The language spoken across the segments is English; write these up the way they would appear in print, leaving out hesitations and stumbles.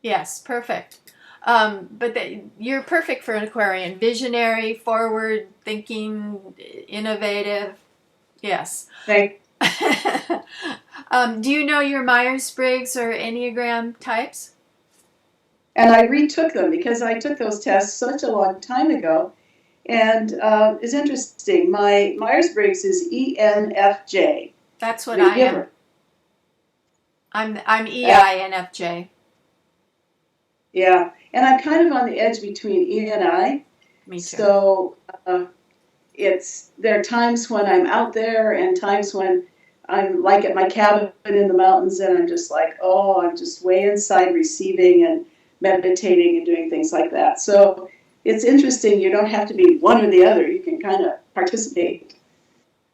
Yes, perfect. You're perfect for an Aquarian. Visionary, forward thinking, innovative. Yes. Thank Do you know your Myers-Briggs or Enneagram types? And I retook them because I took those tests such a long time ago. And it's interesting. My Myers-Briggs is ENFJ, That's what the I am. giver. I'm Uh, EINFJ. yeah, and I'm kind of on the edge between E and I. Me too. So uh, there are times when I'm out there and times when I'm like at my cabin in the mountains and I'm just like, oh, I'm just way inside receiving and meditating and doing things like that. So it's interesting. You don't have to be one or the other. You can kind of participate.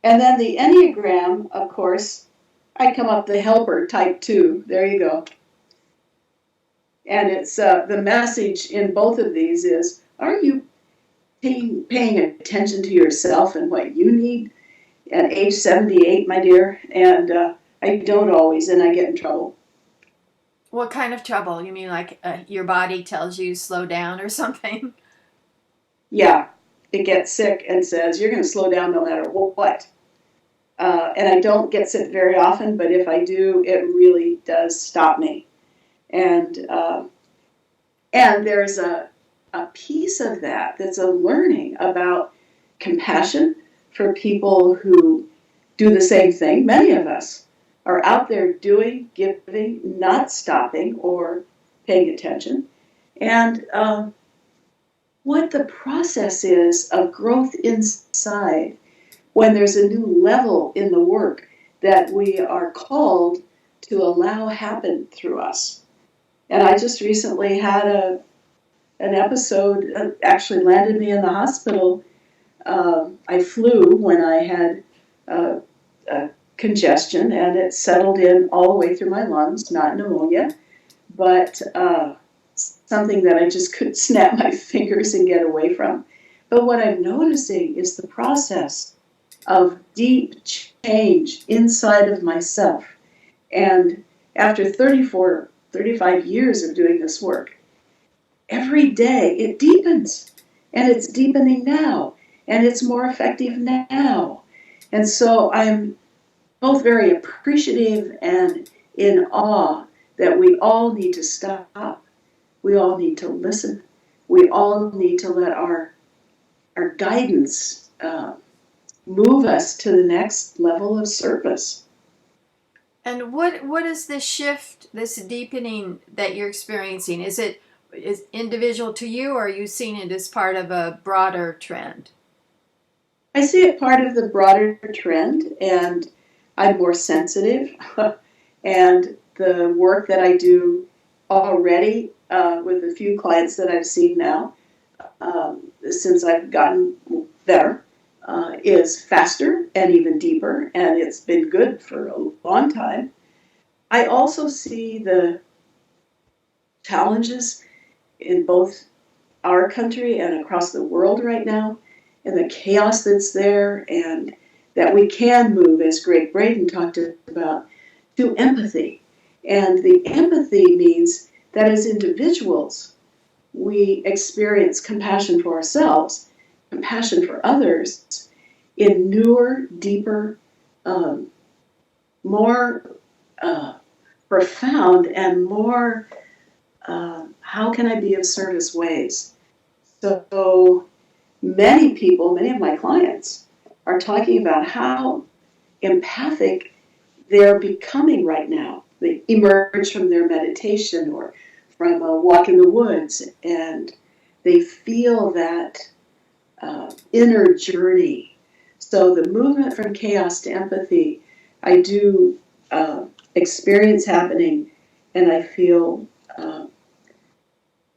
And then the Enneagram, of course, I come up the helper type 2. There you go. And it's the message in both of these is, are you paying attention to yourself and what you need at age 78, my dear? And I don't always, and I get in trouble. What kind of trouble? You mean like your body tells you slow down or something? Yeah, it gets sick and says, you're going to slow down no matter what. And I don't get sick very often, but if I do, it really does stop me. And and there's a piece of that that's a learning about compassion for people who do the same thing. Many of us are out there doing, giving, not stopping or paying attention. And what the process is of growth inside when there's a new level in the work that we are called to allow happen through us. And I just recently had an episode actually landed me in the hospital. I flew when I had uh, congestion, and it settled in all the way through my lungs, not pneumonia, but something that I just couldn't snap my fingers and get away from. But what I'm noticing is the process of deep change inside of myself. And after 34, 35 years of doing this work, every day it deepens, and it's deepening now, and it's more effective now. And so I'm both very appreciative and in awe that we all need to stop. We all need to listen. We all need to let our guidance move us to the next level of service. And what is this shift, this deepening that you're experiencing? Is individual to you, or are you seeing it as part of a broader trend? I see it part of the broader trend, and I'm more sensitive. And the work that I do already with a few clients that I've seen now, since I've gotten better, is faster and even deeper, and it's been good for a long time. I also see the challenges in both our country and across the world right now, and the chaos that's there, and that we can move, as Greg Braden talked about, to empathy. And the empathy means that as individuals, we experience compassion for ourselves, compassion for others in newer, deeper, um, more profound, and more how can I be of service ways. So many people, many of my clients, are talking about how empathic they're becoming right now. They emerge from their meditation or from a walk in the woods, and they feel that inner journey. So the movement from chaos to empathy, I do experience happening, and I feel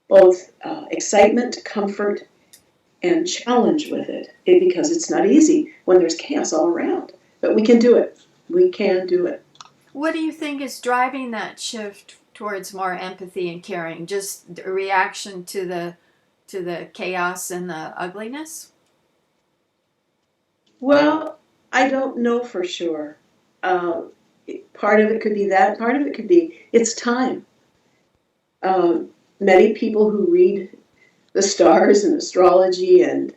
both excitement, comfort, and challenge with it, because it's not easy when there's chaos all around. But we can do it. We can do it. What do you think is driving that shift towards more empathy and caring? Just a reaction to the chaos and the ugliness? Well, I don't know for sure. Uh, Part of it could be that. Part of it could be it's time. Many people who read the stars and astrology and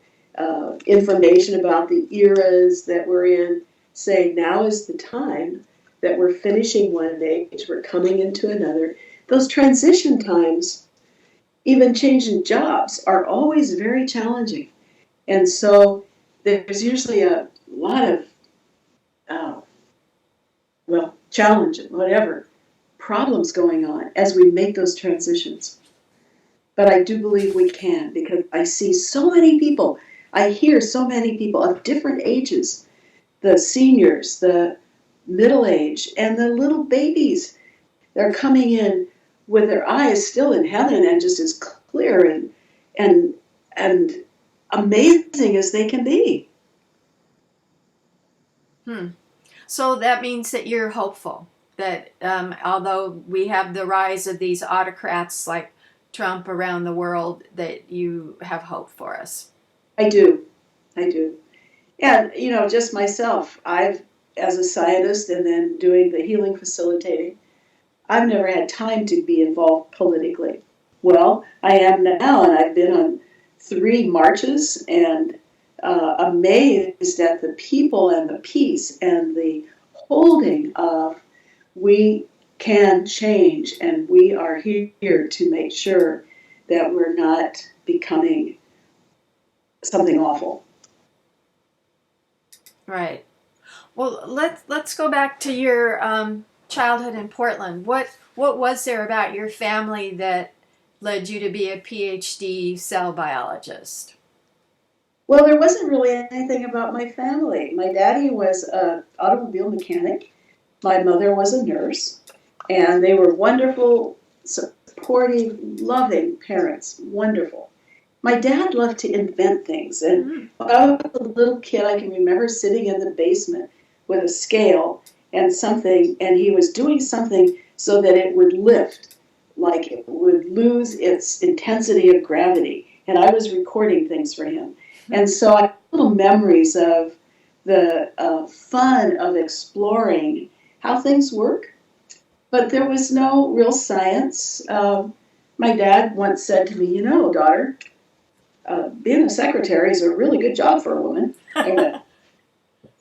information about the eras that we're in say now is the time that we're finishing one age, we're coming into another. Those transition times, even changing jobs, are always very challenging. And so there's usually a lot of, uh, challenge, whatever, problems going on as we make those transitions. But I do believe we can, because I see so many people, I hear so many people of different ages, the seniors, the middle age, and the little babies. They're coming in with their eyes still in heaven and just as clear and and amazing as they can be. So that means that you're hopeful that although we have the rise of these autocrats like Trump around the world, that you have hope for us. I do. I do. And, just myself, as a scientist and then doing the healing facilitating, I've never had time to be involved politically. Well, I am now, and I've been on 3 marches and amazed at the people and the peace and the holding of we can change, and we are here to make sure that we're not becoming something awful. Right. Well, let's go back to your childhood in Portland. What was there about your family that led you to be a Ph.D. cell biologist? Well, there wasn't really anything about my family. My daddy was an automobile mechanic. My mother was a nurse, and they were wonderful, supportive, loving parents. Wonderful. My dad loved to invent things, and when I was a little kid, I can remember sitting in the basement with a scale and something, and he was doing something so that it would lift, like it would lose its intensity of gravity, and I was recording things for him. And so I have little memories of the fun of exploring how things work, but there was no real science. My dad once said to me, daughter, being a secretary is a really good job for a woman. I went,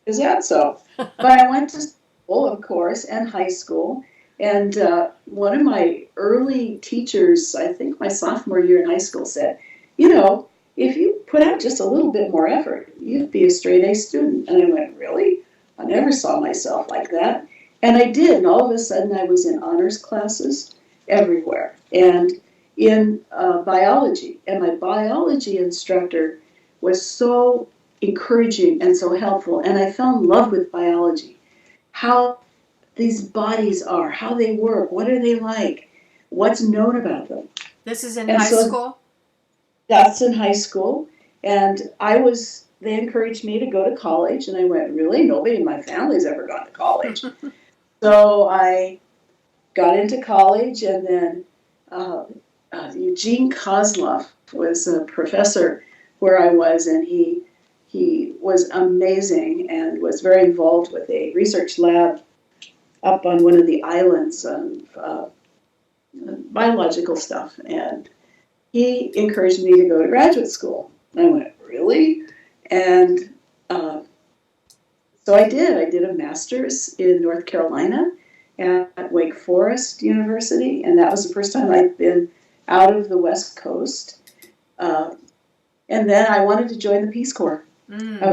is that so? But I went to school, of course, and high school. And one of my early teachers, I think my sophomore year in high school, said, if you put out just a little bit more effort, you'd be a straight A student. And I went, really? I never saw myself like that. And I did. And all of a sudden I was in honors classes everywhere. And in biology. And my biology instructor was so encouraging and so helpful. And I fell in love with biology. How these bodies are, how they work, what are they like, what's known about them. This is in high school? That's in high school. And they encouraged me to go to college. And I went, really? Nobody in my family's ever gone to college. So I got into college, and then Eugene Kozlov was a professor where I was, and he was amazing and was very involved with a research lab up on one of the islands of biological stuff. And he encouraged me to go to graduate school. I went, really? And so I did. I did a master's in North Carolina at Wake Forest University, and that was the first time I'd been out of the West Coast. And then I wanted to join the Peace Corps. I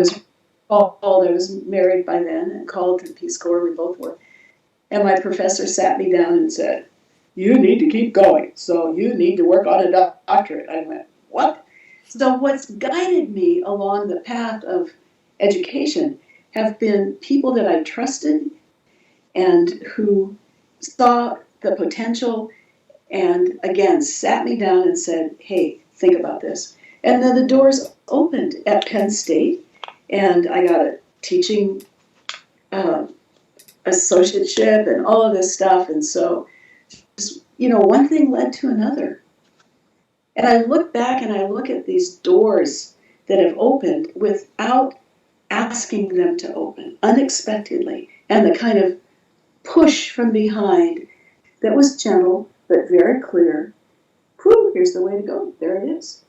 was married by then and called to the Peace Corps. We both were. And my professor sat me down and said, you need to keep going, so you need to work on a doctorate. I went, what? So what's guided me along the path of education have been people that I trusted and who saw the potential and, again, sat me down and said, hey, think about this. And then the doors opened at Penn State, and I got a teaching associateship and all of this stuff. And so, one thing led to another. And I look back and I look at these doors that have opened without asking them to open, unexpectedly, and the kind of push from behind that was gentle but very clear whew, here's the way to go. There it is.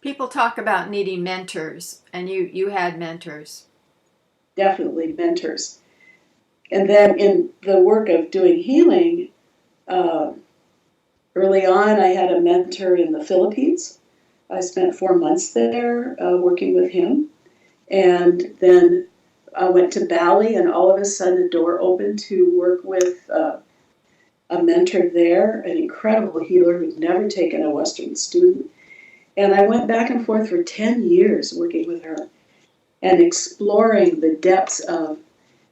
People talk about needing mentors, and you had mentors. Definitely mentors. And then in the work of doing healing, early on, I had a mentor in the Philippines. I spent 4 months there working with him. And then I went to Bali, and all of a sudden a door opened to work with a mentor there, an incredible healer who'd never taken a Western student. And I went back and forth for 10 years working with her and exploring the depths of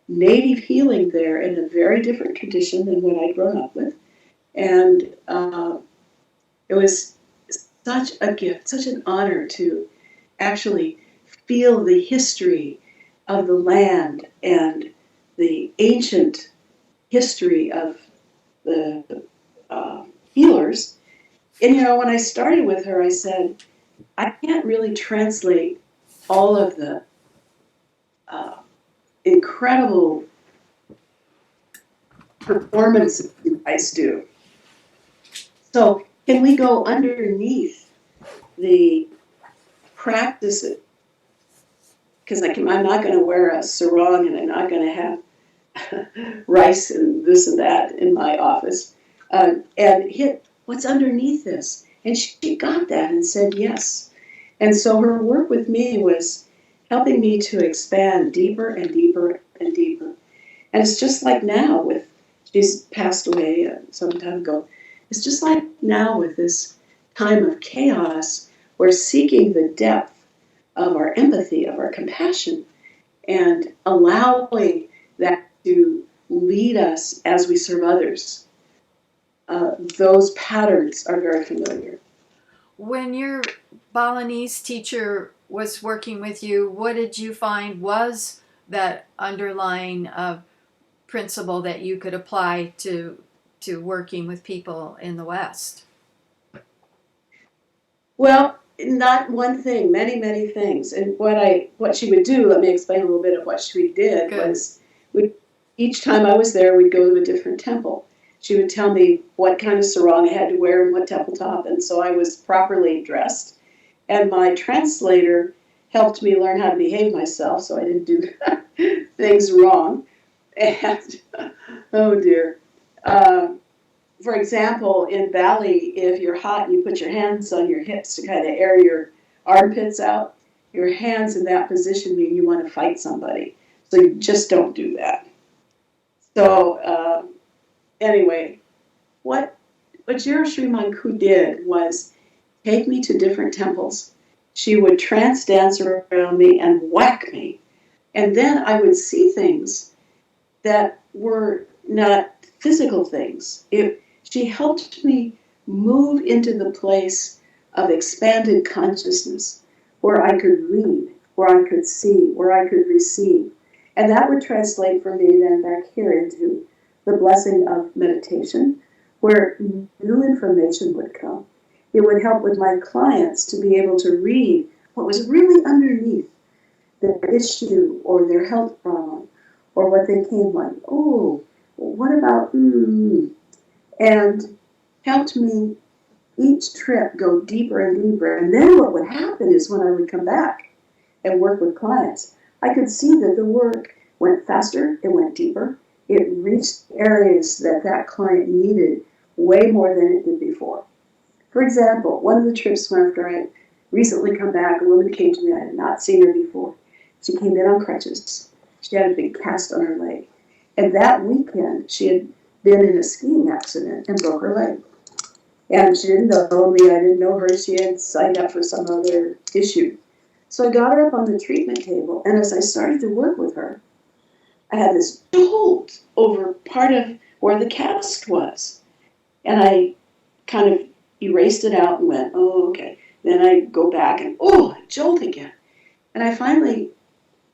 native healing there in a very different tradition than what I'd grown up with. And it was such a gift, such an honor to actually feel the history of the land and the ancient history of the healers. And when I started with her, I said, I can't really translate all of the incredible performances you guys do. So can we go underneath the practices? Because I'm not going to wear a sarong, and I'm not going to have rice and this and that in my office, and hit what's underneath this. And she got that and said yes. And so her work with me was helping me to expand deeper and deeper and deeper. And it's just like now she's passed away some time ago. It's just like now with this time of chaos, we're seeking the depth of our empathy, of our compassion, and allowing that to lead us as we serve others. Those patterns are very familiar. When your Balinese teacher was working with you, what did you find was that underlying principle that you could apply to working with people in the West? Well, not one thing, many, many things. And what she would do, let me explain a little bit of what she did. Good. Was each time I was there, we'd go to a different temple. She would tell me what kind of sarong I had to wear and what temple top, and so I was properly dressed. And my translator helped me learn how to behave myself so I didn't do things wrong. And, oh dear. For example, in Bali, if you're hot and you put your hands on your hips to kind of air your armpits out, your hands in that position mean you want to fight somebody. So you just don't do that. So anyway, what Sri Manku did was take me to different temples. She would trance dance around me and whack me. And then I would see things that were not physical things. She helped me move into the place of expanded consciousness where I could read, where I could see, where I could receive. And that would translate for me then back here into the blessing of meditation, where new information would come. It would help with my clients to be able to read what was really underneath their issue or their health problem, or what they came like, oh, what about, and helped me each trip go deeper and deeper. And then what would happen is when I would come back and work with clients, I could see that the work went faster, it went deeper, it reached areas that client needed way more than it did before. For example, one of the trips after I recently come back, a woman came to me, I had not seen her before. She came in on crutches. She had a big cast on her leg. And that weekend, she had been in a skiing accident and broke her leg. And she didn't know me, I didn't know her, she had signed up for some other issue. So I got her up on the treatment table, and as I started to work with her, I had this jolt over part of where the cast was. And I kind of erased it out and went, oh, okay. Then I go back and, jolt again. And I finally,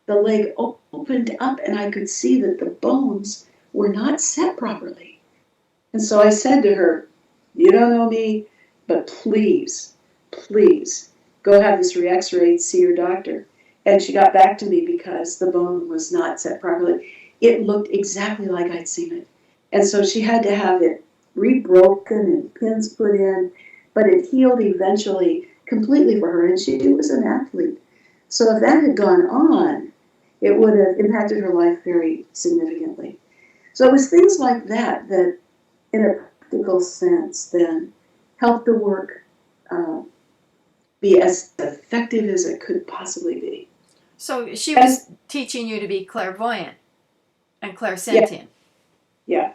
the leg opened up and I could see that the bones were not set properly. And so I said to her, you don't know me, but please, please, go have this re-x-rayed, see your doctor. And she got back to me because the bone was not set properly. It looked exactly like I'd seen it. And so she had to have it rebroken and pins put in. but it healed eventually completely for her, and she was an athlete. So if that had gone on, it would have impacted her life very significantly. So it was things like that that, in a practical sense, then helped the work be as effective as it could possibly be. So she was teaching you to be clairvoyant and clairsentient. Yeah,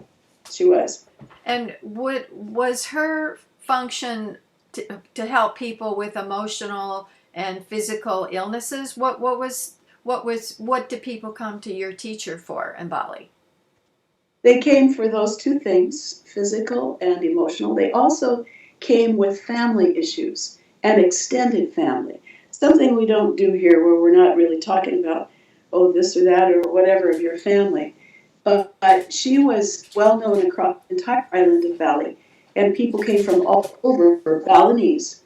she was. And what was her function to help people with emotional and physical illnesses? What did people come to your teacher for in Bali? They came for those two things, physical and emotional. They also came with family issues and extended family. Something we don't do here, where we're not really talking about, oh, this or that or whatever of your family. But she was well known across the entire island of Bali, and people came from all over, Balinese,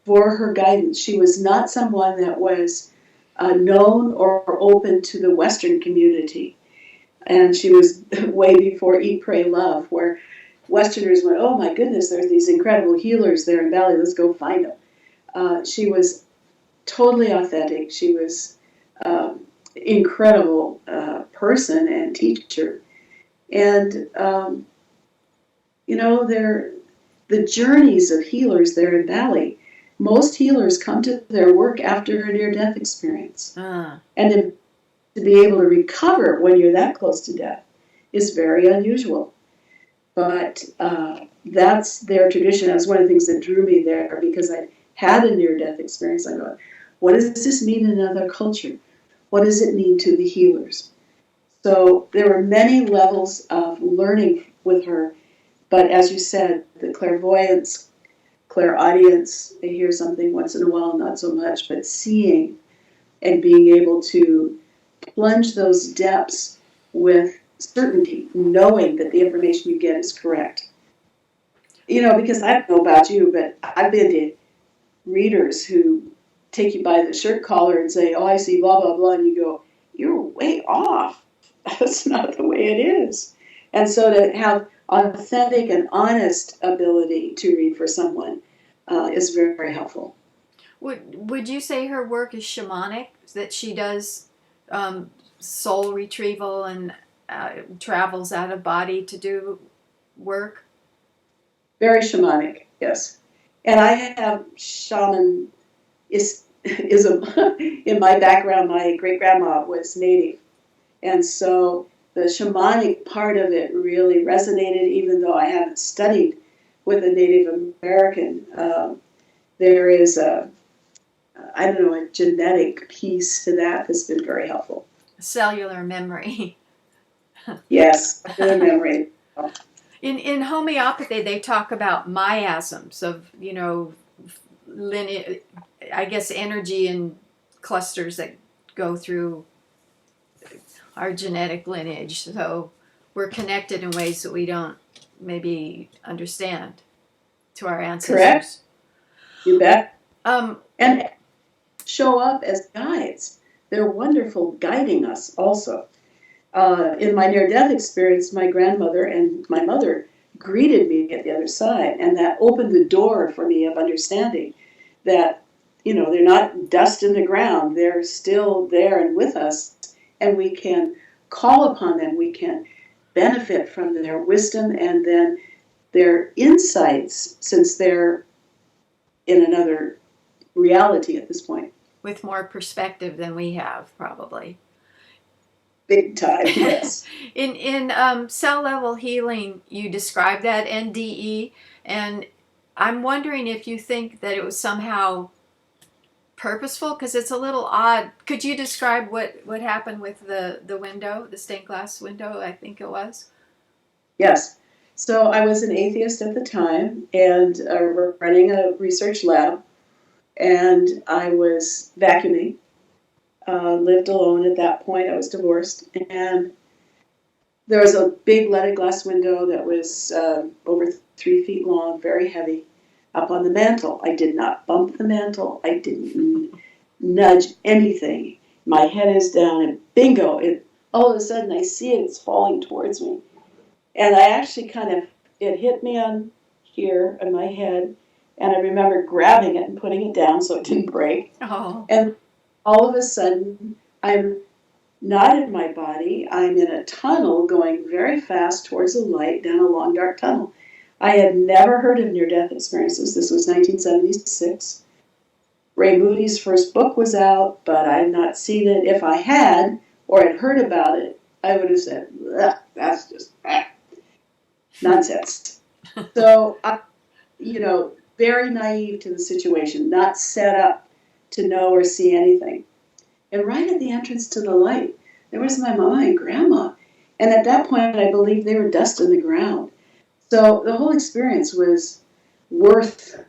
for her guidance. She was not someone that was known or open to the Western community. And she was way before Eat, Pray, Love, where Westerners went, oh my goodness, there's these incredible healers there in Bali, let's go find them. She was totally authentic. She was incredible person and teacher. And, the journeys of healers there in Bali, most healers come to their work after a near-death experience. And to be able to recover when you're that close to death is very unusual. But that's their tradition. That's one of the things that drew me there, because I had a near-death experience. I thought, what does this mean in another culture? What does it mean to the healers? So there were many levels of learning with her. But as you said, the clairvoyance, clairaudience, I hear something once in a while, not so much, but seeing and being able to plunge those depths with certainty, knowing that the information you get is correct. Because I don't know about you, but I've been to readers who take you by the shirt collar and say, oh, I see blah, blah, blah, and you go, you're way off. That's not the way it is. And so to have authentic and honest ability to read for someone is very, very helpful. Would you say her work is shamanic, that she does soul retrieval and travels out of body to do work? Very shamanic, yes. And I have shamanism in my background. My great-grandma was Native. And so the shamanic part of it really resonated, even though I haven't studied with a Native American. There is a genetic piece to that that's been very helpful. Cellular memory. Yes, cellular memory. In homeopathy, they talk about miasms of, lineage, I guess, energy and clusters that go through our genetic lineage. So we're connected in ways that we don't maybe understand to our ancestors. Correct. You bet. And show up as guides. They're wonderful guiding us also. In my near-death experience, my grandmother and my mother greeted me at the other side, and that opened the door for me of understanding that, they're not dust in the ground. They're still there and with us, and we can call upon them. We can benefit from their wisdom and then their insights, since they're in another reality at this point. With more perspective than we have, probably. Big time, yes. In cell level healing, you describe that NDE, and I'm wondering if you think that it was somehow purposeful, because it's a little odd. Could you describe what happened with the window, the stained glass window, I think it was? Yes. So I was an atheist at the time, and running a research lab, and I was vacuuming. Lived alone at that point. I was divorced, and there was a big leaded glass window that was over 3 feet long, very heavy, up on the mantle. I did not bump the mantle. I didn't nudge anything. My head is down, and bingo! All of a sudden, I see it's falling towards me, and I actually it hit me on here on my head, And I remember grabbing it and putting it down so it didn't break. Oh. And all of a sudden, I'm not in my body. I'm in a tunnel going very fast towards the light down a long, dark tunnel. I had never heard of near-death experiences. This was 1976. Ray Moody's first book was out, but I had not seen it. If I had, or had heard about it, I would have said, that's just nonsense. So, very naive to the situation, not set up to know or see anything. And right at the entrance to the light, there was my mama and grandma. And at that point, I believe they were dust in the ground. So the whole experience was worth,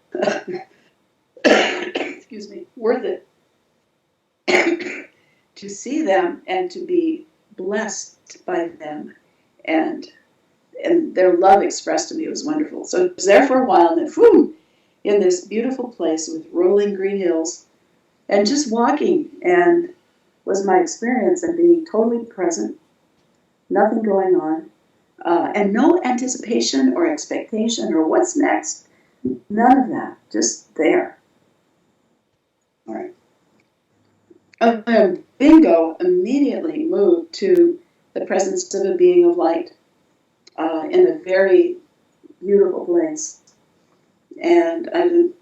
excuse me, worth it to see them and to be blessed by them. And their love expressed to me was wonderful. So I was there for a while, and then, whew, in this beautiful place with rolling green hills, and just walking, and was my experience and being totally present, nothing going on, and no anticipation or expectation or what's next, none of that, just there. All right. Bingo immediately moved to the presence of a being of light in a very beautiful place. And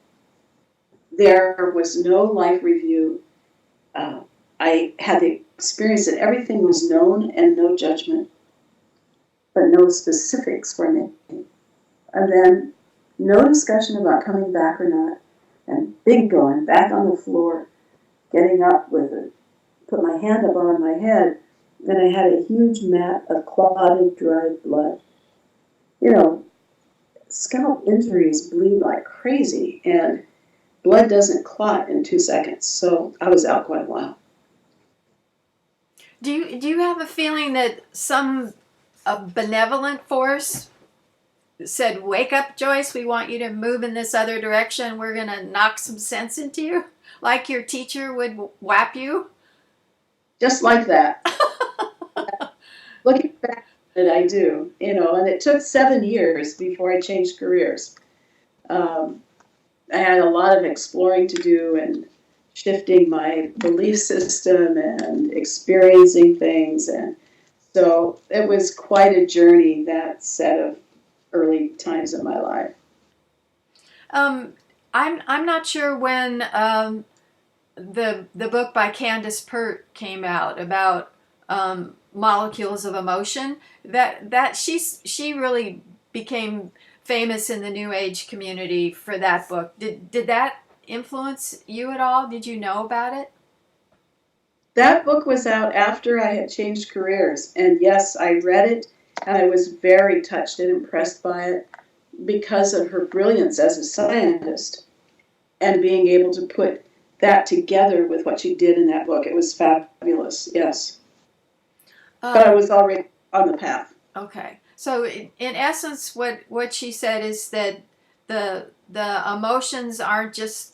there was no life review. I had the experience that everything was known and no judgment, but no specifics for me. And then no discussion about coming back or not. And bingo, I'm back on the floor, getting up with it, put my hand up on my head, and I had a huge mat of clotted, dried blood. Scalp injuries bleed like crazy, and blood doesn't clot in 2 seconds, so I was out quite a while. Do you have a feeling that a benevolent force said, "Wake up, Joyce, we want you to move in this other direction, we're going to knock some sense into you," like your teacher would whap you? Just like that. Looking back at it, I do, and it took 7 years before I changed careers. I had a lot of exploring to do and shifting my belief system and experiencing things, and so it was quite a journey, that set of early times in my life. I'm not sure when the book by Candace Pert came out about molecules of emotion. That she really became famous in the New Age community for that book. Did that influence you at all? Did you know about it? That book was out after I had changed careers, and yes, I read it, and I was very touched and impressed by it because of her brilliance as a scientist and being able to put that together with what she did in that book. It was fabulous, yes. But I was already on the path. Okay. So in essence, what she said is that the emotions aren't just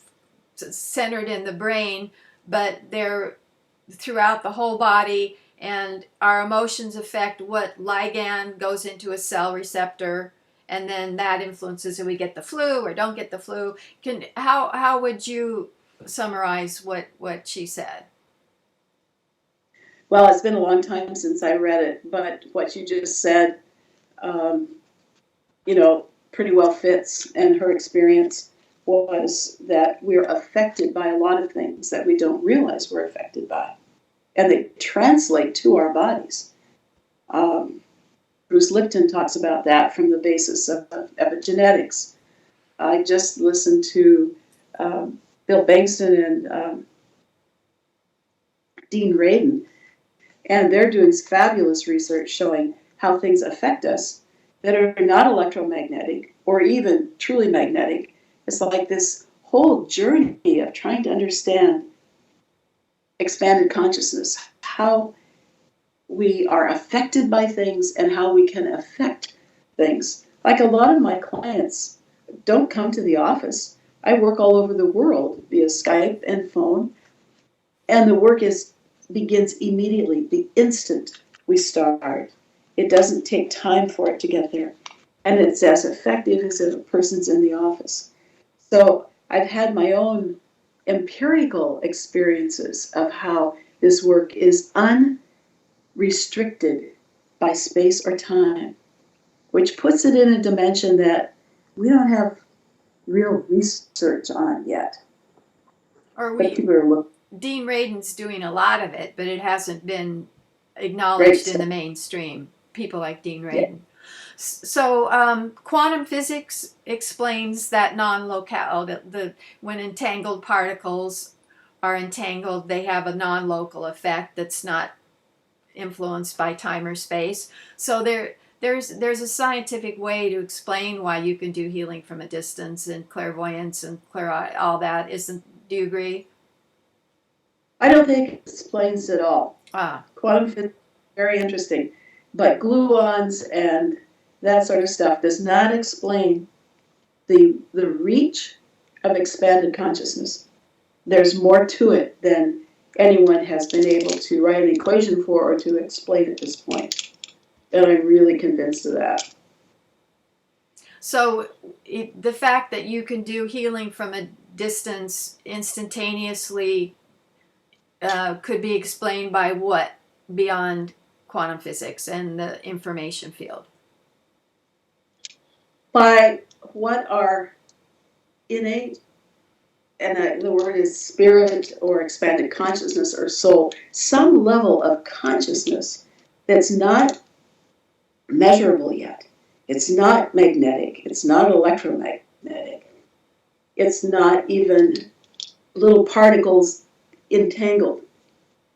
centered in the brain, but they're throughout the whole body, and our emotions affect what ligand goes into a cell receptor, and then that influences if we get the flu or don't get the flu. How would you summarize what she said? Well, it's been a long time since I read it, but what you just said, pretty well fits. And her experience was that we're affected by a lot of things that we don't realize we're affected by. And they translate to our bodies. Bruce Lipton talks about that from the basis of epigenetics. I just listened to Bill Bankston and Dean Radin, and they're doing fabulous research showing how things affect us that are not electromagnetic or even truly magnetic. It's like this whole journey of trying to understand expanded consciousness, how we are affected by things and how we can affect things. Like a lot of my clients don't come to the office. I work all over the world via Skype and phone, and the work begins immediately, the instant we start. It doesn't take time for it to get there. And it's as effective as if a person's in the office. So I've had my own empirical experiences of how this work is unrestricted by space or time, which puts it in a dimension that we don't have real research on yet. Or But people are looking. Dean Radin's doing a lot of it, but it hasn't been Great acknowledged in stuff. the mainstream. People like Dean Yeah. Radin. So quantum physics explains that non-locale, when entangled particles are entangled, they have a non-local effect that's not influenced by time or space. So there's a scientific way to explain why you can do healing from a distance and clairvoyance and all that. Do you agree? I don't think it explains it all. Ah. Quantum physics is very interesting, but gluons and that sort of stuff does not explain the reach of expanded consciousness. There's more to it than anyone has been able to write an equation for or to explain at this point. And I'm really convinced of that. So the fact that you can do healing from a distance instantaneously could be explained by what beyond quantum physics and the information field? By what are innate, and the word is spirit or expanded consciousness or soul, some level of consciousness that's not measurable yet. It's not magnetic. It's not electromagnetic. It's not even little particles entangled.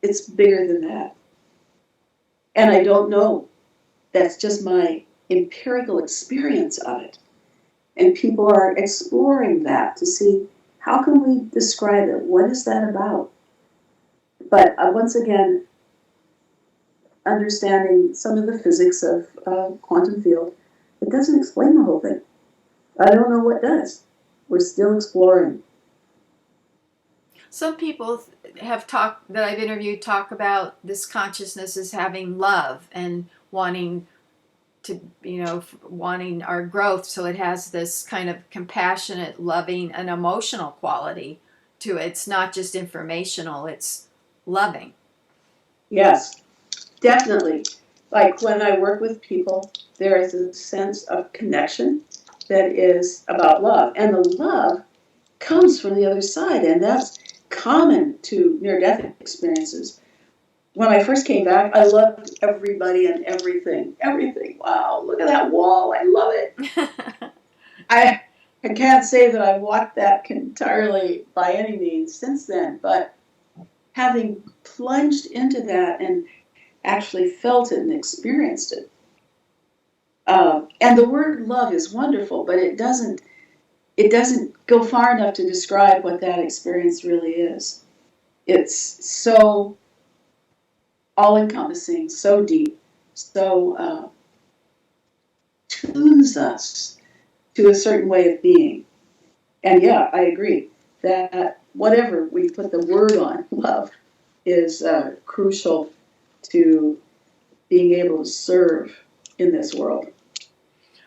It's bigger than that. And I don't know. That's just my empirical experience of it. And people are exploring that to see how can we describe it? What is that about? But once again, understanding some of the physics of quantum field, it doesn't explain the whole thing. I don't know what does. We're still exploring. Some people have talked that I've interviewed talk about this consciousness as having love and wanting to, wanting our growth. So it has this kind of compassionate, loving, and emotional quality to it. It's not just informational, it's loving. Yes, definitely. Like when I work with people, there is a sense of connection that is about love. And the love comes from the other side, and that's common to near-death experiences. When I first came back, I loved everybody and everything. Everything. Wow, look at that wall. I love it. I can't say that I walked that entirely by any means since then, but having plunged into that and actually felt it and experienced it. And the word love is wonderful, but it doesn't go far enough to describe what that experience really is. It's so all-encompassing, so deep, so tunes us to a certain way of being. And yeah, I agree that whatever we put the word on, love, is crucial to being able to serve in this world.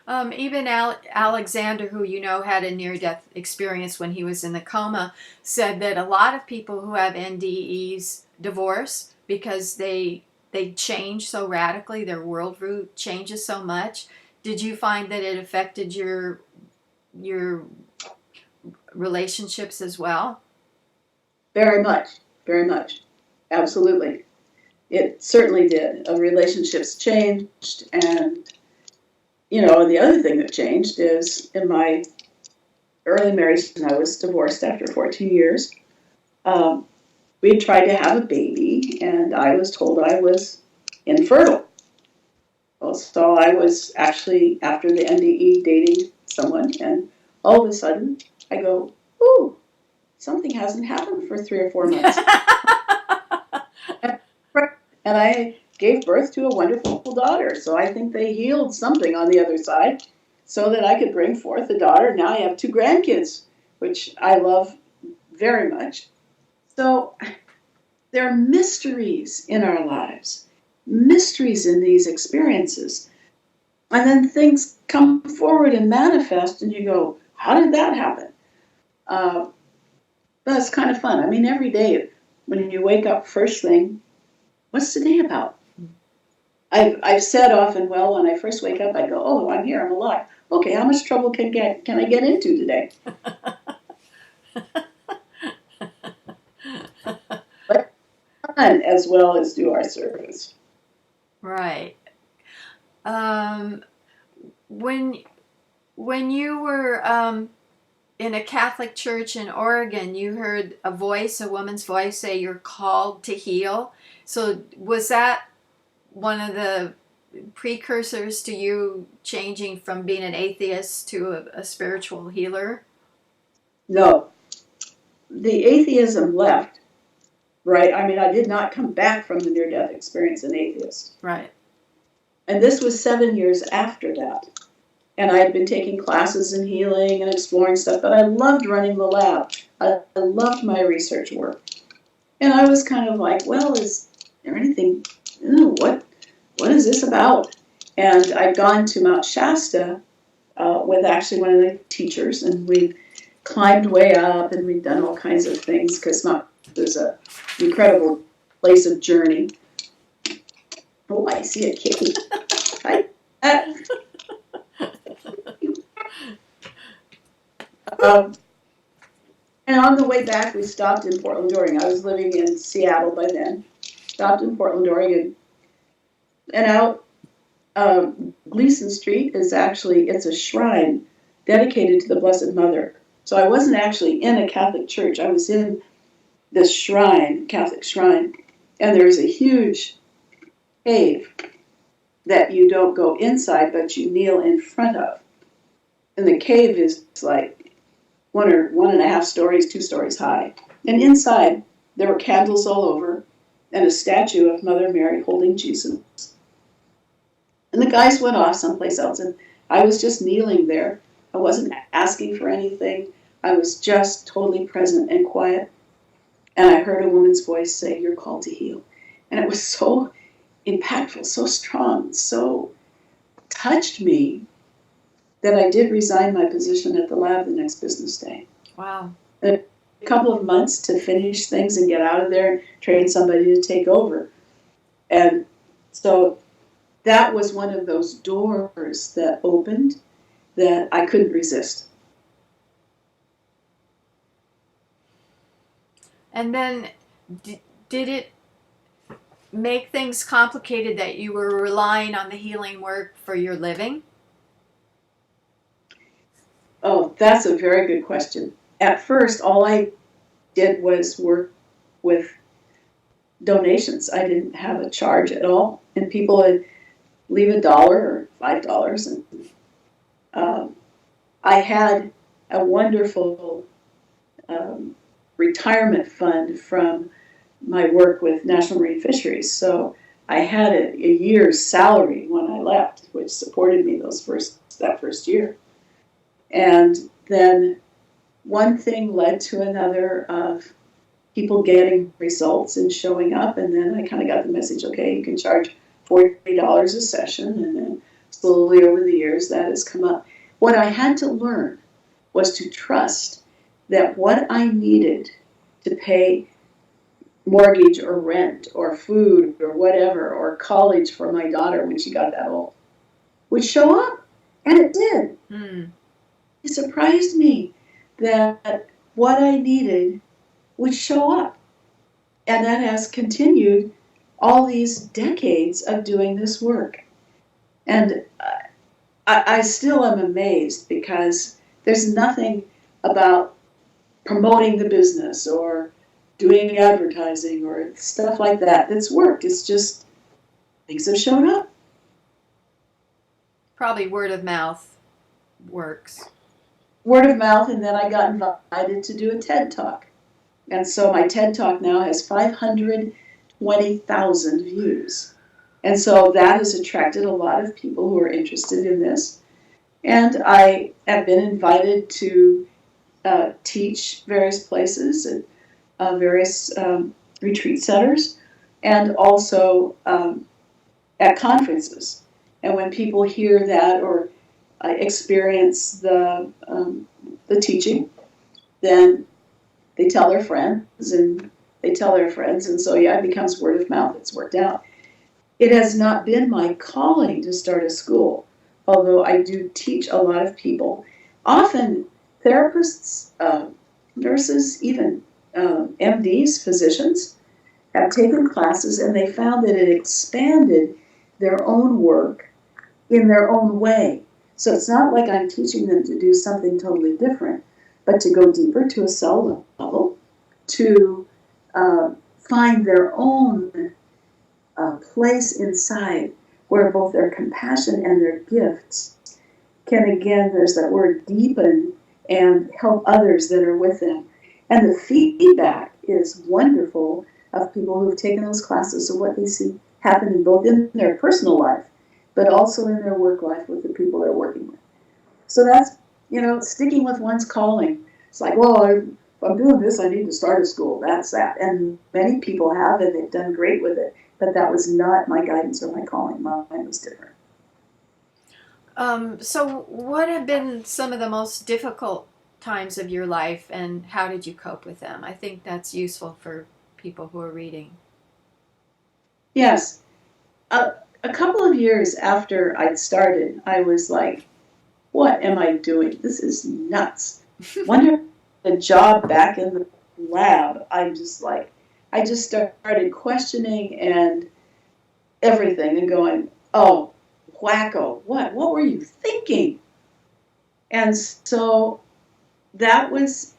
Even Alexander, who had a near-death experience when he was in the coma, said that a lot of people who have NDEs divorce because they change so radically, their worldview changes so much. Did you find that it affected your relationships as well? Very much, absolutely. It certainly did. Relationships changed, and the other thing that changed is in my early marriage, and I was divorced after 14 years, we had tried to have a baby, and I was told I was infertile. Well, so I was actually, after the NDE, dating someone, and all of a sudden, I go, ooh, something hasn't happened for 3 or 4 months. And I gave birth to a wonderful daughter, so I think they healed something on the other side so that I could bring forth a daughter. Now I have 2 grandkids, which I love very much. So there are mysteries in our lives, mysteries in these experiences. And then things come forward and manifest, and you go, how did that happen? But it's kind of fun. I mean, every day when you wake up first thing, what's today about? I've said often, well, when I first wake up, I go, oh, I'm here, I'm alive. Okay, how much trouble can I get into today? But fun as well as do our service. Right. Um, when when you were in a Catholic church in Oregon, you heard a woman's voice say you're called to heal. So was that one of the precursors to you changing from being an atheist to a spiritual healer? No, the atheism left, right? I mean, I did not come back from the near-death experience an atheist. Right. And this was 7 years after that. And I had been taking classes in healing and exploring stuff, but I loved running the lab. I loved my research work. And I was kind of like, well, is there anything, what is this about? And I'd gone to Mount Shasta with actually one of the teachers, and we climbed way up, and we'd done all kinds of things, because Mount was an incredible place of journey. Oh, I see a kitty. Hi. And on the way back, we stopped in Portland, Oregon. I was living in Seattle by then. Stopped in Portland, Oregon. And out Gleason Street it's a shrine dedicated to the Blessed Mother. So I wasn't actually in a Catholic church. I was in this shrine, Catholic shrine. And there's a huge cave that you don't go inside, but you kneel in front of. And the cave is like 1.5 stories, 2 stories high. And inside, there were candles all over and a statue of Mother Mary holding Jesus. And the guys went off someplace else, and I was just kneeling there. I wasn't asking for anything. I was just totally present and quiet. And I heard a woman's voice say, "You're called to heal." And it was so impactful, so strong, so touched me that I did resign my position at the lab the next business day. Wow. A couple of months to finish things and get out of there and train somebody to take over. And so that was one of those doors that opened that I couldn't resist. And then did it make things complicated that you were relying on the healing work for your living? Oh, that's a very good question. At first, all I did was work with donations. I didn't have a charge at all. And people would leave $1 or $5. And I had a wonderful retirement fund from my work with National Marine Fisheries. So I had a year's salary when I left, which supported me that first year. And then one thing led to another of people getting results and showing up. And then I kind of got the message, okay, you can charge $40 a session. And then slowly over the years that has come up. What I had to learn was to trust that what I needed to pay mortgage or rent or food or whatever, or college for my daughter when she got that old, would show up. And it did. It surprised me that what I needed would show up. And that has continued all these decades of doing this work. And I still am amazed, because there's nothing about promoting the business or doing advertising or stuff like that that's worked. It's just things have shown up. Probably word of mouth works. Word of mouth, and then I got invited to do a TED Talk. And so my TED Talk now has 520,000 views. And so that has attracted a lot of people who are interested in this. And I have been invited to teach various places and various retreat centers, and also at conferences. And when people hear that or experience the teaching, then they tell their friends and they tell their friends. And so, yeah, it becomes word of mouth. It's worked out. It has not been my calling to start a school, although I do teach a lot of people. Often therapists, nurses, even MDs, physicians, have taken classes and they found that it expanded their own work in their own way. So it's not like I'm teaching them to do something totally different, but to go deeper to a cell level, to find their own place inside where both their compassion and their gifts can, again, there's that word, deepen and help others that are with them. And the feedback is wonderful of people who've taken those classes of what they see happening both in their personal life, but also in their work life with the people they're working with. So that's, sticking with one's calling. It's like, well, if I'm doing this, I need to start a school. That's that. And many people have, and they've done great with it. But that was not my guidance or my calling. Mine was different. So what have been some of the most difficult times of your life, and how did you cope with them? I think that's useful for people who are reading. Yes. A couple of years after I'd started, I was like, what am I doing? This is nuts. Wonder a job back in the lab. I just started questioning and everything and going, oh, wacko, what were you thinking? And so that was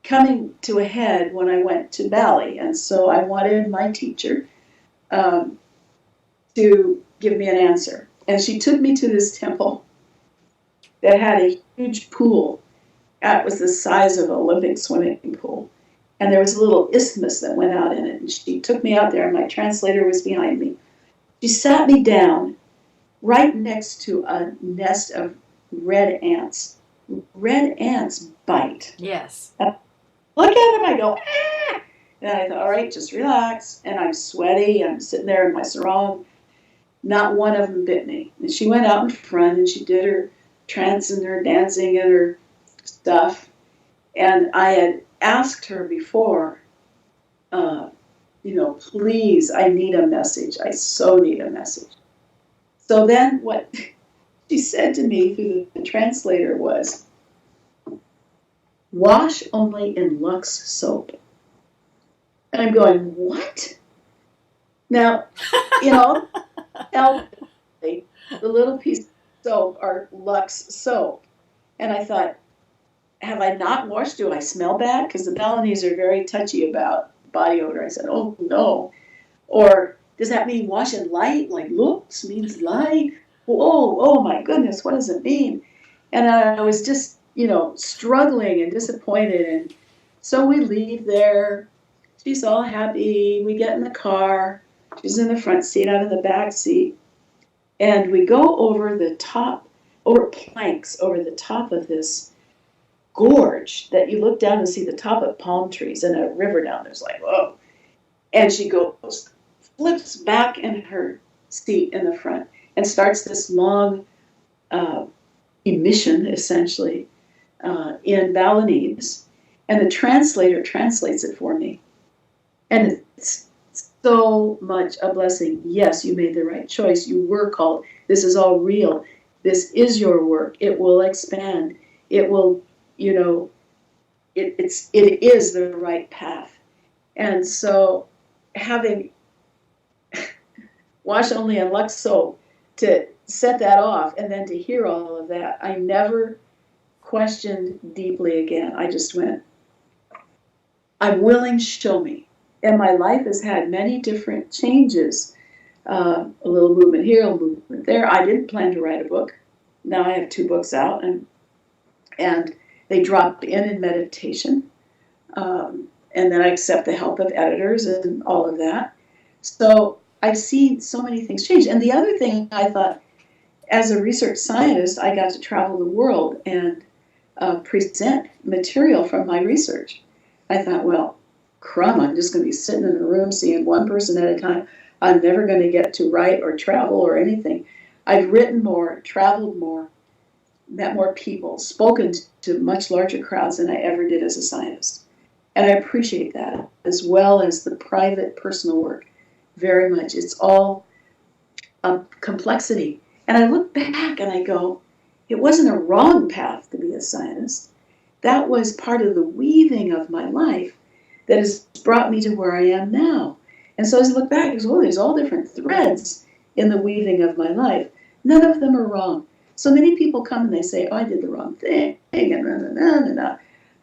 coming to a head when I went to Bali. And so I wanted my teacher to give me an answer. And she took me to this temple that had a huge pool. It was the size of an Olympic swimming pool. And there was a little isthmus that went out in it. And she took me out there, and my translator was behind me. She sat me down right next to a nest of red ants. Red ants bite. Yes. And look at them, I go, ah! And I thought, all right, just relax. And I'm sweaty. I'm sitting there in my sarong. Not one of them bit me. And she went out in front, and she did her trance and her dancing and her stuff. And I had asked her before, please, I need a message. I so need a message. So then what she said to me through the translator was, wash only in Lux soap. And I'm going, what? Now, the little piece of soap are Lux soap. And I thought, have I not washed? Do I smell bad? Because the Balinese are very touchy about body odor. I said, oh, no. Or does that mean wash in light? Like looks means light? Oh my goodness, what does it mean? And I was just, struggling and disappointed. And so we leave there. She's all happy. We get in the car. She's in the front seat, I'm in the back seat. And we go over planks over the top of this gorge that you look down and see the top of palm trees and a river down there's like, whoa. And she flips back in her seat in the front and starts this long emission, essentially, in Balinese. And the translator translates it for me. And it's so much a blessing. Yes, you made the right choice. You were called. This is all real. This is your work. It will expand. It will, it is the right path. And so having wash only in Lux soap to set that off and then to hear all of that, I never questioned deeply again. I just went, I'm willing, show me. And my life has had many different changes. A little movement here, a little movement there. I didn't plan to write a book. Now I have 2 books out, and they drop in meditation. And then I accept the help of editors and all of that. So I've seen so many things change. And the other thing I thought, as a research scientist, I got to travel the world and present material from my research. I thought, well, crumb, I'm just going to be sitting in a room seeing one person at a time. I'm never going to get to write or travel or anything. I've written more, traveled more, met more people, spoken to much larger crowds than I ever did as a scientist. And I appreciate that, as well as the private, personal work, very much. It's all complexity. And I look back and I go, it wasn't a wrong path to be a scientist. That was part of the weaving of my life that has brought me to where I am now. And so as I look back, I go, oh, there's all different threads in the weaving of my life. None of them are wrong. So many people come and they say, oh, I did the wrong thing, and I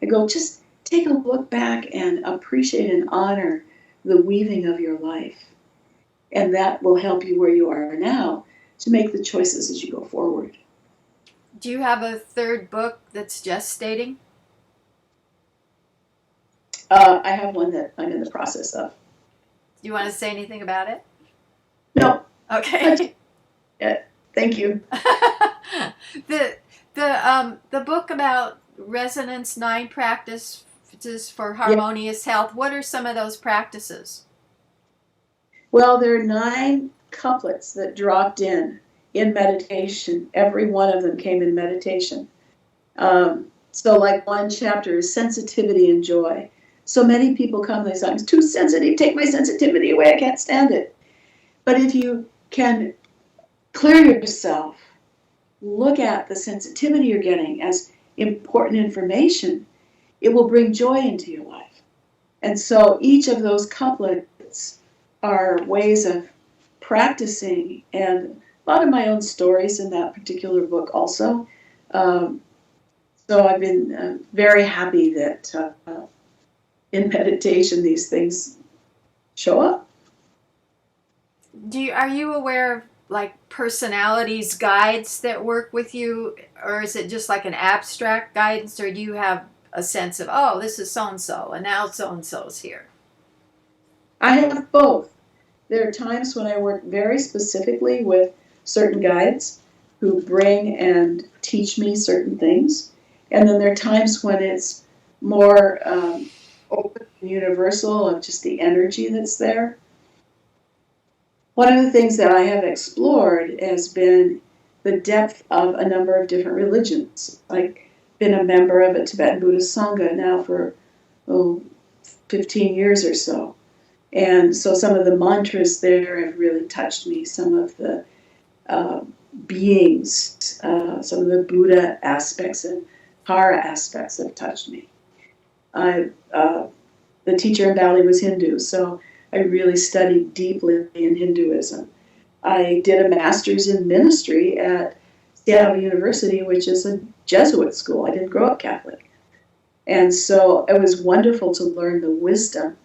go, just take a look back and appreciate and honor the weaving of your life. And that will help you where you are now to make the choices as you go forward. Do you have a third book that's gestating? I have one that I'm in the process of. Do you want to say anything about it? No. Okay. Yeah, thank you. The book about Resonance 9 practices for harmonious health. What are some of those practices? Well, there are 9 couplets that dropped in meditation. Every one of them came in meditation. So like one chapter is sensitivity and joy. So many people come and they say, I'm too sensitive, take my sensitivity away, I can't stand it. But if you can clear yourself, look at the sensitivity you're getting as important information, it will bring joy into your life. And so each of those couplets are ways of practicing, and a lot of my own stories in that particular book also. So I've been very happy that in meditation these things show up. Are you aware of like personalities guides that work with you, or is it just like an abstract guidance, or do you have a sense of, oh, this is so and so and now so and so's here? I have both. There are times when I work very specifically with certain guides who bring and teach me certain things, and then there are times when it's more open and universal of just the energy that's there. One of the things that I have explored has been the depth of a number of different religions. I've been a member of a Tibetan Buddhist Sangha now for 15 years or so. And so some of the mantras there have really touched me. Some of the beings, some of the Buddha aspects and Hara aspects have touched me. The teacher in Bali was Hindu, so I really studied deeply in Hinduism. I did a master's in ministry at Seattle University, which is a Jesuit school. I didn't grow up Catholic. And so it was wonderful to learn the wisdom.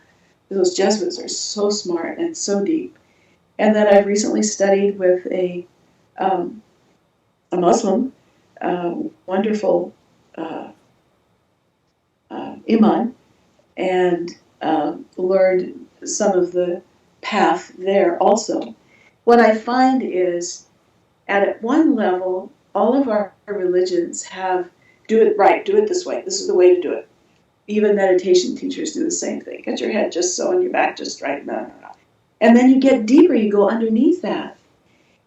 Those Jesuits are so smart and so deep. And then I've recently studied with a Muslim, wonderful imam, and learned some of the path there also. What I find is, at one level, all of our religions have, do it right, do it this way, this is the way to do it. Even meditation teachers do the same thing. Get your head just so and your back just right. No. And then you get deeper, you go underneath that.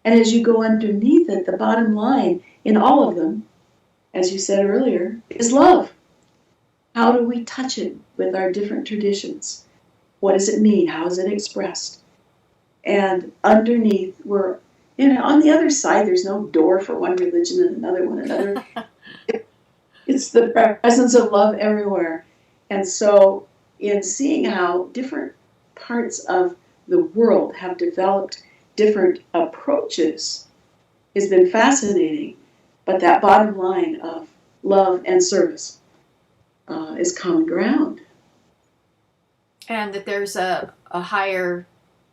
And as you go underneath it, the bottom line in all of them, as you said earlier, is love. How do we touch it with our different traditions? What does it mean? How is it expressed? And underneath, we're, on the other side, there's no door for one religion and another one another. It's the presence of love everywhere. And so in seeing how different parts of the world have developed different approaches has been fascinating. But that bottom line of love and service is common ground. And that there's a higher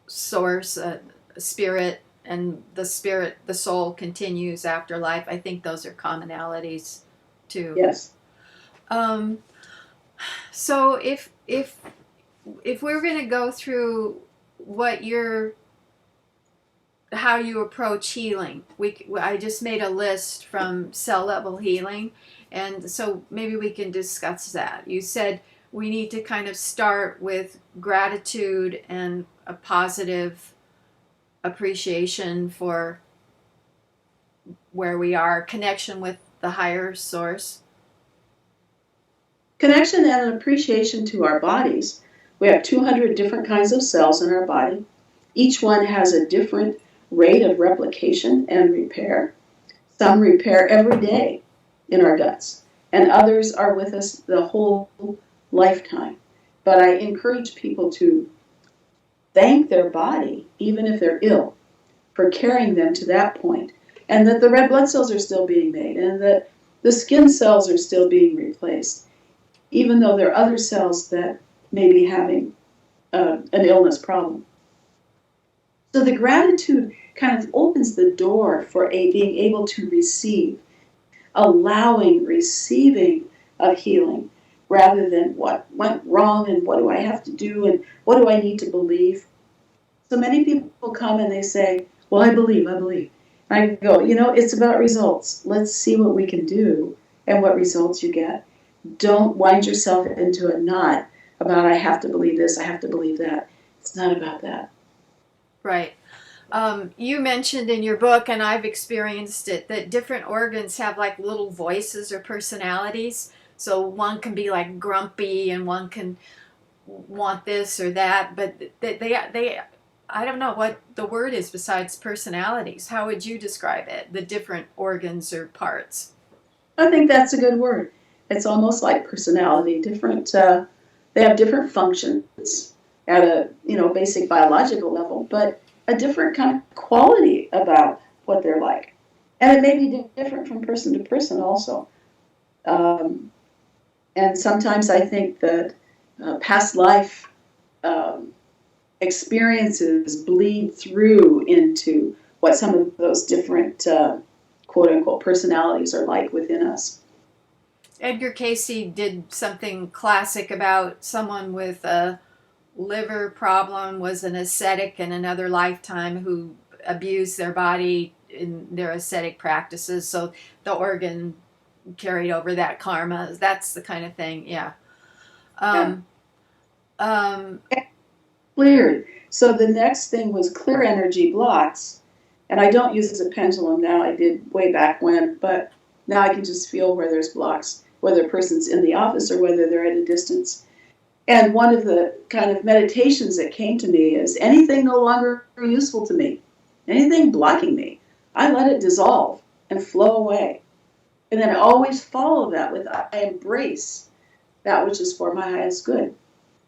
source, a spirit, and the soul continues after life. I think those are commonalities too. Yes. So if we're going to go through how you approach healing, I just made a list from Cell Level Healing, and so maybe we can discuss that. You said we need to kind of start with gratitude and a positive appreciation for where we are, connection with the higher source? Connection and an appreciation to our bodies. We have 200 different kinds of cells in our body. Each one has a different rate of replication and repair. Some repair every day in our guts, and others are with us the whole lifetime. But I encourage people to thank their body, even if they're ill, for carrying them to that point, and that the red blood cells are still being made, and that the skin cells are still being replaced, even though there are other cells that may be having an illness problem. So the gratitude kind of opens the door for being able to receive, allowing receiving of healing, rather than what went wrong and what do I have to do and what do I need to believe. So many people come and they say, well, I believe. I go, it's about results. Let's see what we can do and what results you get. Don't wind yourself into a knot about I have to believe this, I have to believe that. It's not about that. Right. You mentioned in your book, and I've experienced it, that different organs have like little voices or personalities. So one can be like grumpy and one can want this or that, but they I don't know what the word is besides personalities. How would you describe it, the different organs or parts? I think that's a good word. It's almost like personality. They have different functions at a basic biological level, but a different kind of quality about what they're like, and it may be different from person to person also. And sometimes I think that past life experiences bleed through into what some of those different quote unquote personalities are like within us. Edgar Casey did something classic about someone with a liver problem, was an ascetic in another lifetime who abused their body in their ascetic practices, so the organ carried over that karma. That's the kind of thing. Yeah. Cleared. So the next thing was clear energy blocks, and I don't use it as a pendulum now. I did way back when, but now I can just feel where there's blocks, whether a person's in the office or whether they're at a distance. And one of the kind of meditations that came to me is anything no longer useful to me, anything blocking me, I let it dissolve and flow away. And then I always follow that with I embrace that which is for my highest good.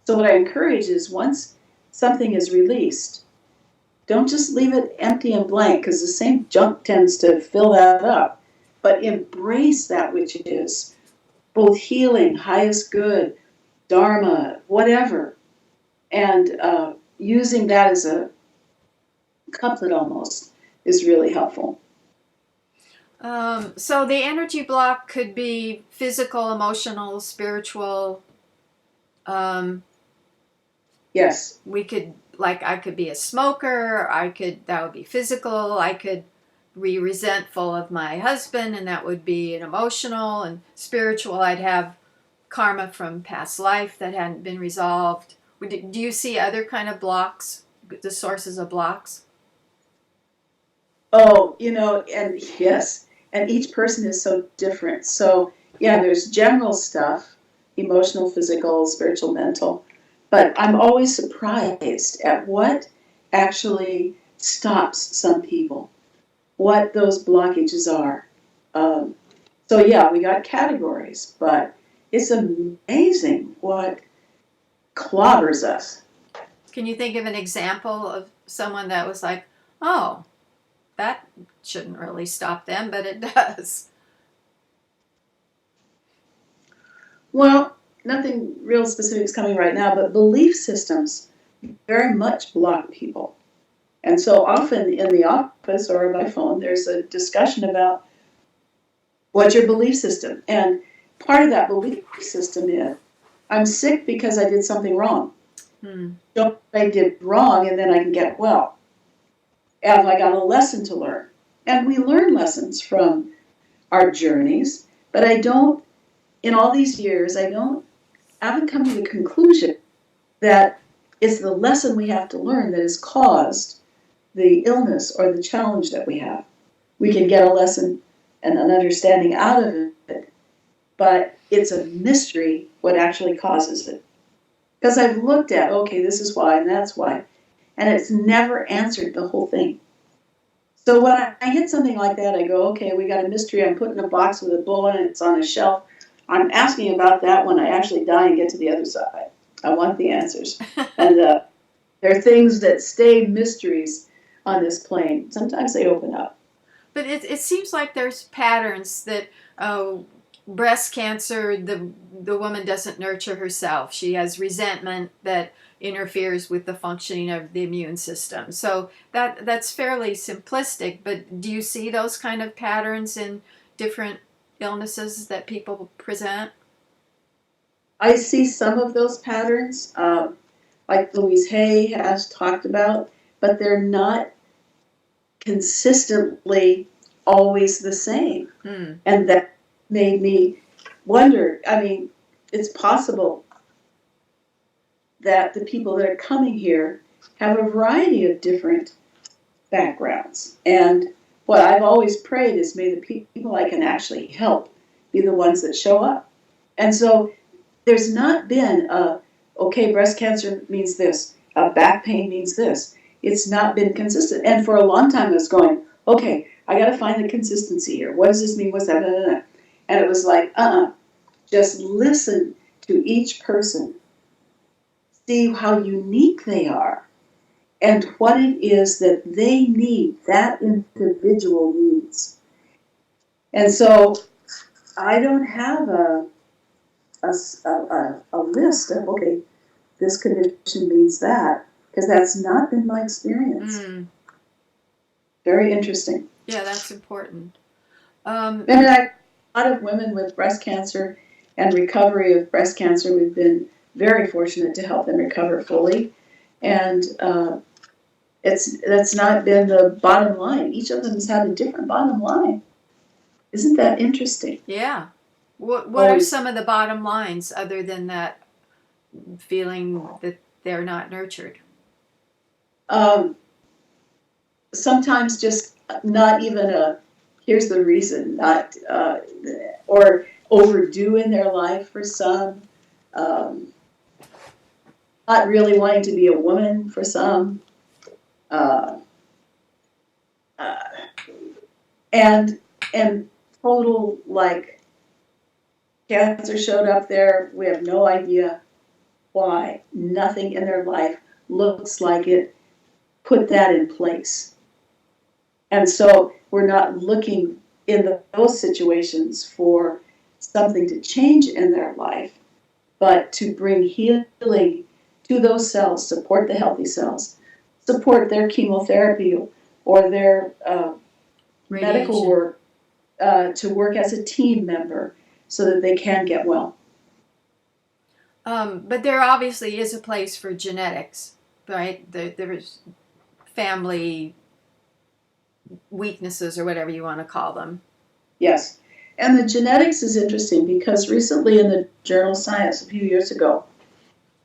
So what I encourage is once something is released, don't just leave it empty and blank, because the same junk tends to fill that up, but embrace that which is both healing, highest good, dharma, whatever, and using that as a couplet almost is really helpful. So the energy block could be physical, emotional, spiritual. Yes. We could, like, I could be a smoker. That would be physical. I could be resentful of my husband, and that would be an emotional. And spiritual, I'd have karma from past life that hadn't been resolved. Do you see other kind of blocks, the sources of blocks? Oh, and yes, and each person is so different. So yeah, there's general stuff, emotional, physical, spiritual, mental, but I'm always surprised at what actually stops some people, what those blockages are. So yeah, we got categories, but it's amazing what clobbers us. Can you think of an example of someone that was like, oh, that shouldn't really stop them, but it does? Well, nothing real specific is coming right now, but belief systems very much block people. And so often in the office or by phone, there's a discussion about what's your belief system. And part of that belief system is, I'm sick because I did something wrong. Don't I did wrong and then I can get well. Have I got a lesson to learn? And we learn lessons from our journeys, but in all these years, I haven't come to the conclusion that it's the lesson we have to learn that has caused the illness or the challenge that we have. We can get a lesson and an understanding out of it, but it's a mystery what actually causes it. Because I've looked at, okay, this is why and that's why, and it's never answered the whole thing. So when I hit something like that, I go, okay, we got a mystery. I'm putting a box with a bow on it. It's on a shelf. I'm asking about that when I actually die and get to the other side. I want the answers. And there are things that stay mysteries on this plane. Sometimes they open up. But it seems like there's patterns that breast cancer, the woman doesn't nurture herself. She has resentment that interferes with the functioning of the immune system. So that's fairly simplistic, but do you see those kind of patterns in different illnesses that people present? I see some of those patterns, like Louise Hay has talked about, but they're not consistently always the same. And that made me wonder, I mean, it's possible that the people that are coming here have a variety of different backgrounds. And what I've always prayed is may the people I can actually help be the ones that show up. And so there's not been okay, breast cancer means this, back pain means this. It's not been consistent. And for a long time I was going, okay, I got to find the consistency here. What does this mean? What's that? And it was like, just listen to each person. See how unique they are and what it is that they need, that individual needs. And so I don't have a list of, okay, this condition means that, because that's not been my experience. Very interesting. Yeah, that's important. And a lot of women with breast cancer and recovery of breast cancer, we've been very fortunate to help them recover fully. And that's not been the bottom line. Each of them has had a different bottom line. Isn't that interesting? Yeah. What are some of the bottom lines other than that feeling that they're not nurtured? Sometimes just not even here's the reason, not or overdue in their life for some, not really wanting to be a woman for some, and total, like, cancer showed up there, we have no idea why. Nothing in their life looks like it put that in place. And so we're not looking in those situations for something to change in their life, but to bring healing to those cells, support the healthy cells, support their chemotherapy or their medical work, to work as a team member so that they can get well. But there obviously is a place for genetics, right? There is family weaknesses or whatever you want to call them. Yes. And the genetics is interesting because recently in the journal Science, a few years ago,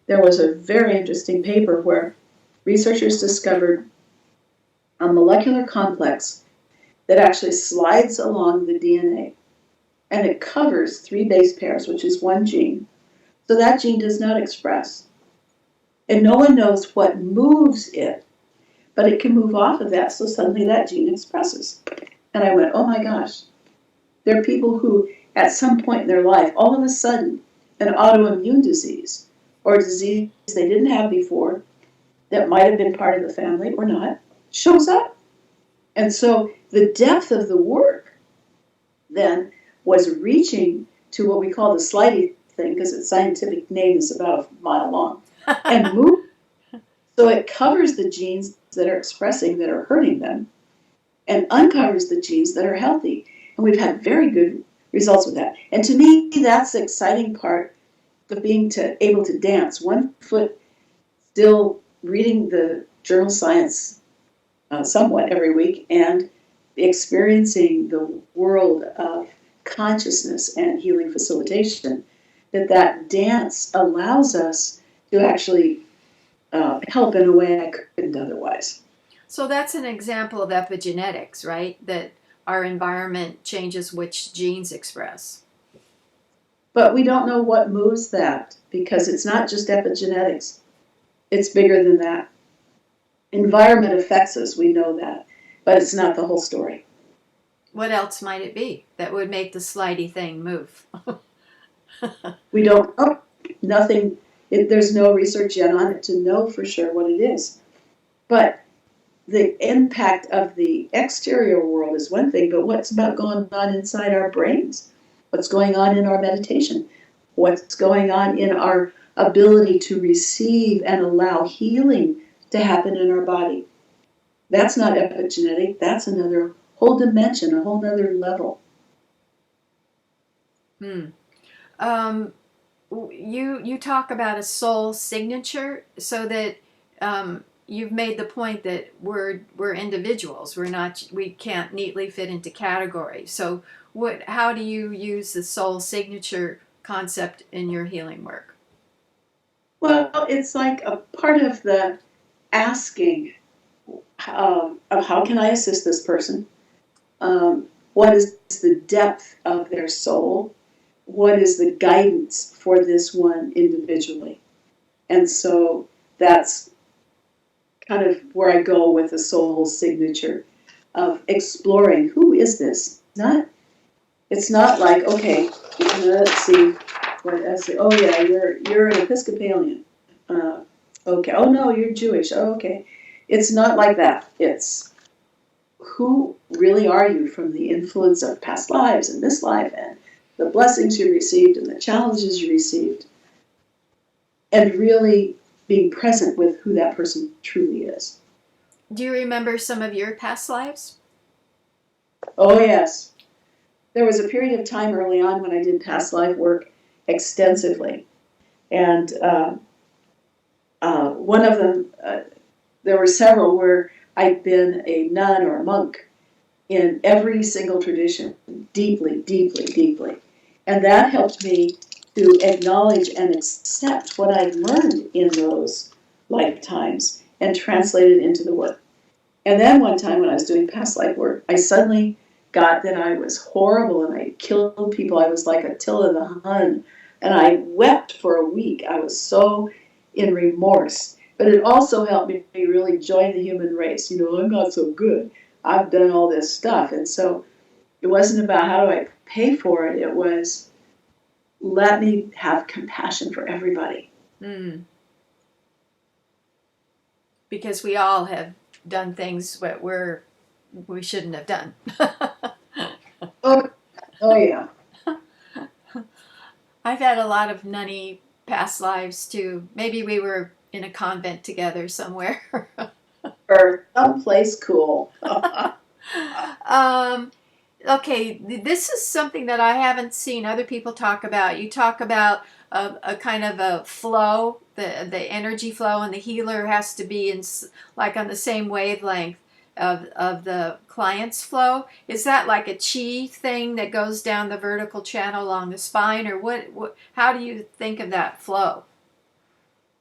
there was a very interesting paper where researchers discovered a molecular complex that actually slides along the DNA, and it covers 3 base pairs, which is one gene. So that gene does not express. And no one knows what moves it, but it can move off of that, so suddenly that gene expresses. And I went, oh my gosh. There are people who, at some point in their life, all of a sudden, an autoimmune disease or a disease they didn't have before that might have been part of the family or not, shows up. And so the depth of the work then was reaching to what we call the slidey thing, because its scientific name is about a mile long, and move. So it covers the genes that are expressing that are hurting them and uncovers the genes that are healthy. And we've had very good results with that. And to me, that's the exciting part of being able to dance. One foot still reading the journal Science somewhat every week and experiencing the world of consciousness and healing facilitation, that dance allows us to actually help in a way I couldn't otherwise. So that's an example of epigenetics, right? That our environment changes which genes express. But we don't know what moves that, because it's not just epigenetics. It's bigger than that. Environment affects us, we know that, but it's not the whole story. What else might it be that would make the slidey thing move? We don't know. Nothing, there's no research yet on it to know for sure what it is. But the impact of the exterior world is one thing, but what's about going on inside our brains? What's going on in our meditation? What's going on in our ability to receive and allow healing to happen in our body? That's not epigenetic. That's another whole dimension, a whole other level. You talk about a soul signature, so that you've made the point that we're individuals. We can't neatly fit into categories. So how do you use the soul signature concept in your healing work? Well, it's like a part of the asking of how can I assist this person? What is the depth of their soul? What is the guidance for this one individually? And so that's kind of where I go with the soul signature of exploring who is this? It's not like, okay, let's see. Oh yeah, you're an Episcopalian. Okay. Oh no, you're Jewish. Oh, okay. It's not like that. It's who really are you from the influence of past lives and this life and the blessings you received and the challenges you received, and really being present with who that person truly is. Do you remember some of your past lives? Oh yes. There was a period of time early on when I did past life work extensively. And one of them, there were several where I'd been a nun or a monk in every single tradition, deeply, deeply, deeply. And that helped me to acknowledge and accept what I'd learned in those lifetimes and translate it into the work. And then one time when I was doing past life work, I suddenly got that I was horrible and I killed people. I was like Attila the Hun. And I wept for a week. I was so in remorse. But it also helped me really join the human race. You know, I'm not so good. I've done all this stuff. And so it wasn't about how do I pay for it. It was let me have compassion for everybody. Because we all have done things that we shouldn't have done. Oh yeah. I've had a lot of nunny past lives too. Maybe we were in a convent together somewhere. Or someplace cool. Okay, this is something that I haven't seen other people talk about. You talk about a kind of a flow, the energy flow, and the healer has to be like on the same wavelength of the client's flow. Is that like a chi thing that goes down the vertical channel along the spine, or what? How do you think of that flow?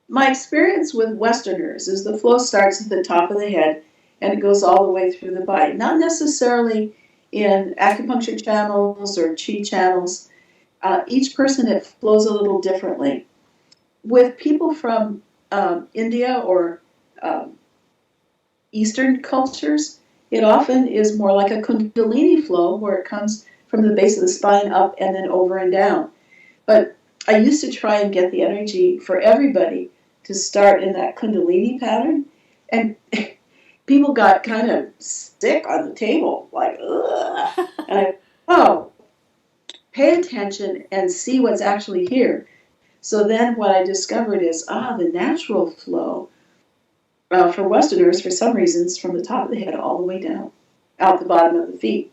My experience with Westerners is the flow starts at the top of the head and it goes all the way through the body. Not necessarily in acupuncture channels or chi channels. Each person, it flows a little differently. With people from India or Eastern cultures, it often is more like a kundalini flow where it comes from the base of the spine up and then over and down. But I used to try and get the energy for everybody to start in that kundalini pattern, and people got kind of sick on the table, like, ugh. And pay attention and see what's actually here. So then what I discovered is, the natural flow for Westerners, for some reasons, from the top of the head all the way down, out the bottom of the feet.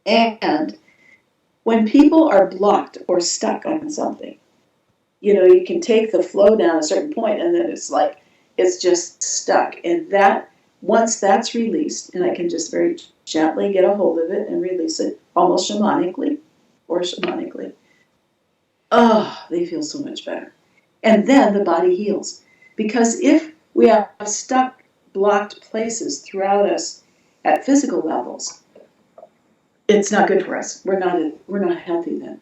And when people are blocked or stuck on something, you know, you can take the flow down a certain point and then it's just stuck. And that, once that's released, and I can just very gently get a hold of it and release it, almost shamanically, they feel so much better. And then the body heals. Because if we have stuck, blocked places throughout us at physical levels, it's not good for us. We're not healthy then.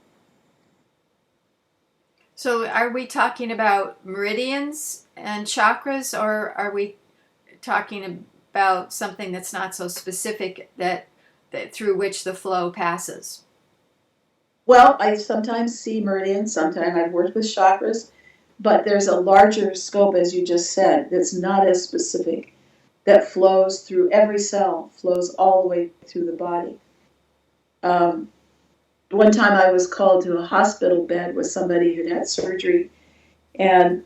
So are we talking about meridians and chakras, or are we talking about something that's not so specific that through which the flow passes? Well, I sometimes see meridians, sometimes I've worked with chakras, but there's a larger scope, as you just said, that's not as specific, that flows through every cell, flows all the way through the body. One time I was called to a hospital bed with somebody who'd had surgery, and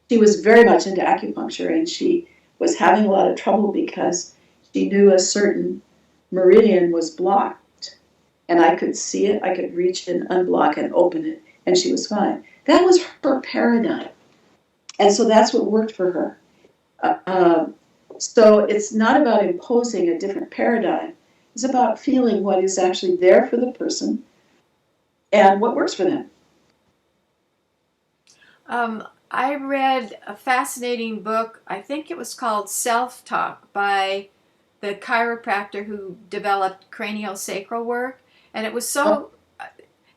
she was very much into acupuncture, and she was having a lot of trouble because she knew a certain meridian was blocked, and I could see it, I could reach and unblock and open it, and she was fine. That was her paradigm, and so that's what worked for her. So it's not about imposing a different paradigm. It's about feeling what is actually there for the person and what works for them. I read a fascinating book. I think it was called Self-Talk by the chiropractor who developed craniosacral work, and it was so.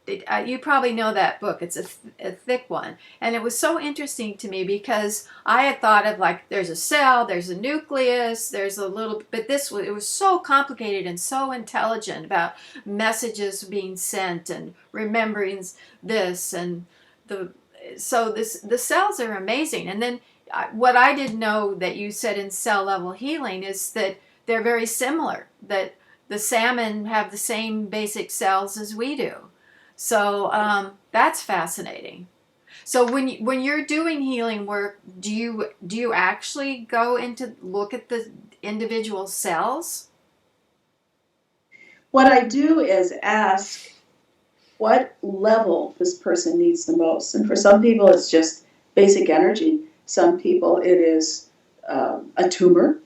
You probably know that book. It's a thick one, and it was so interesting to me because I had thought of like there's a cell, there's a nucleus, there's a little, but it was so complicated and so intelligent about messages being sent and remembering this and the the cells are amazing. And then what I didn't know that you said in cell level healing is that they're very similar. That the salmon have the same basic cells as we do. So that's fascinating. So when you're doing healing work, do you actually go into look at the individual cells? What I do is ask what level this person needs the most. And for some people, it's just basic energy. Some people, it is a tumor.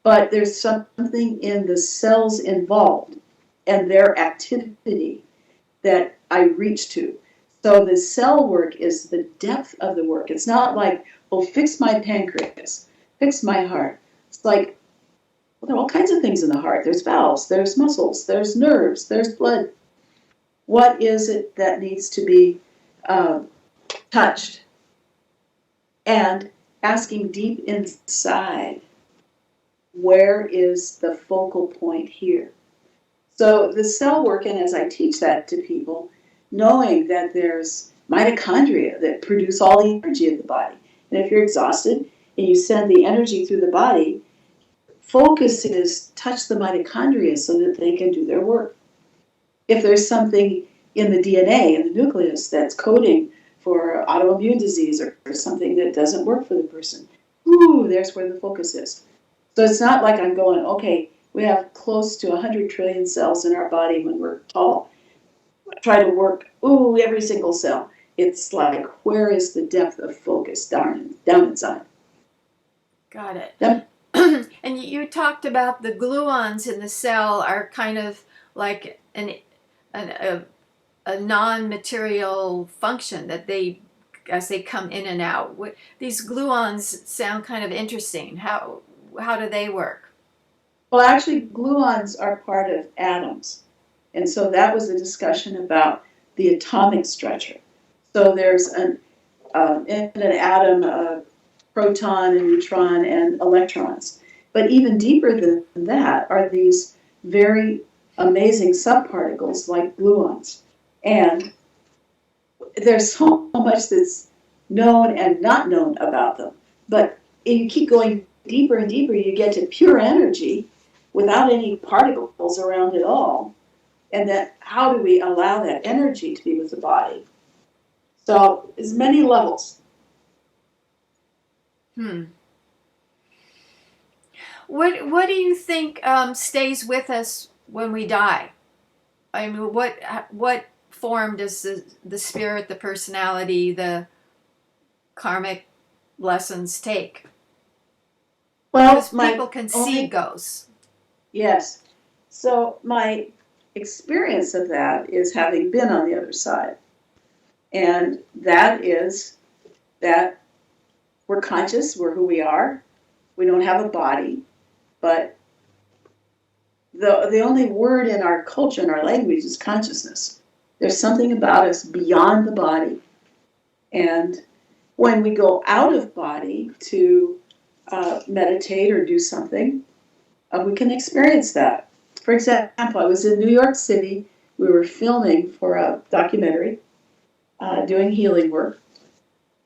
But there's something in the cells involved and their activity that I reach to. So the cell work is the depth of the work. It's not like, oh, fix my pancreas, fix my heart. It's like, well, there are all kinds of things in the heart. There's valves, there's muscles, there's nerves, there's blood. What is it that needs to be touched? And asking deep inside, where is the focal point here? So the cell work, and as I teach that to people, knowing that there's mitochondria that produce all the energy of the body. And if you're exhausted and you send the energy through the body, focus is touch the mitochondria so that they can do their work. If there's something in the DNA, in the nucleus, that's coding for autoimmune disease or something that doesn't work for the person, there's where the focus is. So it's not like I'm going, okay, we have close to 100 trillion cells in our body when we're tall. Try to work, every single cell. It's like, where is the depth of focus down inside? Got it. Yep. And you talked about the gluons in the cell are kind of like a non-material function that as they come in and out. These gluons sound kind of interesting. How do they work? Well, actually, gluons are part of atoms. And so that was a discussion about the atomic structure. So there's in an atom, a proton and neutron and electrons. But even deeper than that are these very amazing subparticles like gluons. And there's so much that's known and not known about them. But if you keep going deeper and deeper, you get to pure energy without any particles around at all. And that, how do we allow that energy to be with the body? So there's many levels. What do you think stays with us when we die? I mean, what form does the spirit, the personality, the karmic lessons take? Well, because people can see ghosts. Yes. So my experience of that is having been on the other side. And that is that we're conscious, we're who we are. We don't have a body, but the only word in our culture, in our language, is consciousness. There's something about us beyond the body. And when we go out of body to meditate or do something, we can experience that. For example, I was in New York City. We were filming for a documentary, doing healing work.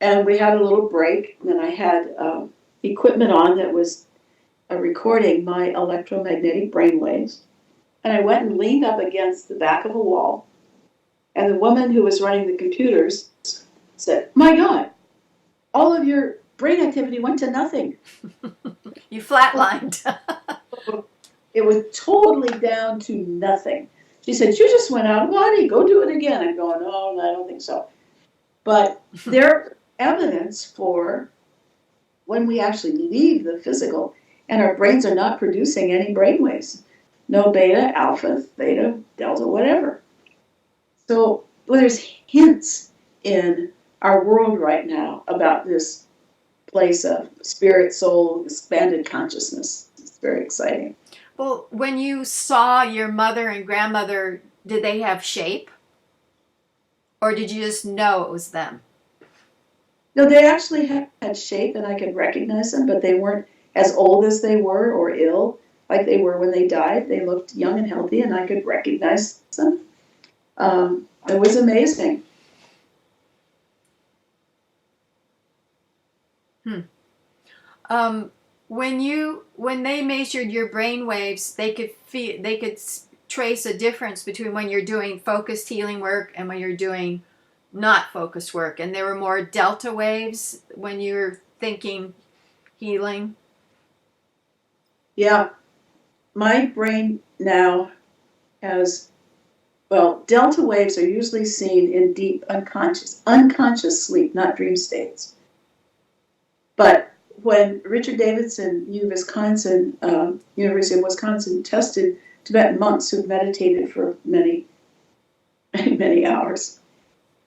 And we had a little break. And I had equipment on that was recording my electromagnetic brainwaves. And I went and leaned up against the back of a wall. And the woman who was running the computers said, "My God, all of your brain activity went to nothing." You flatlined. It was totally down to nothing. She said, "You just went out of body. Go do it again." I'm going, "Oh, I don't think so." But there's evidence for when we actually leave the physical and our brains are not producing any brainwaves. No beta, alpha, theta, delta, whatever. So there's hints in our world right now about this place of spirit, soul, expanded consciousness. It's very exciting. Well, when you saw your mother and grandmother, did they have shape? Or did you just know it was them? No, they actually had shape and I could recognize them, but they weren't as old as they were or ill like they were when they died. They looked young and healthy and I could recognize them. It was amazing. When they measured your brain waves, they could trace a difference between when you're doing focused healing work and when you're doing not focused work, and there were more delta waves when you're thinking healing. Yeah, my brain now has, well, delta waves are usually seen in deep unconscious sleep, not dream states. But when Richard Davidson, University of Wisconsin, tested Tibetan monks who meditated for many, many hours,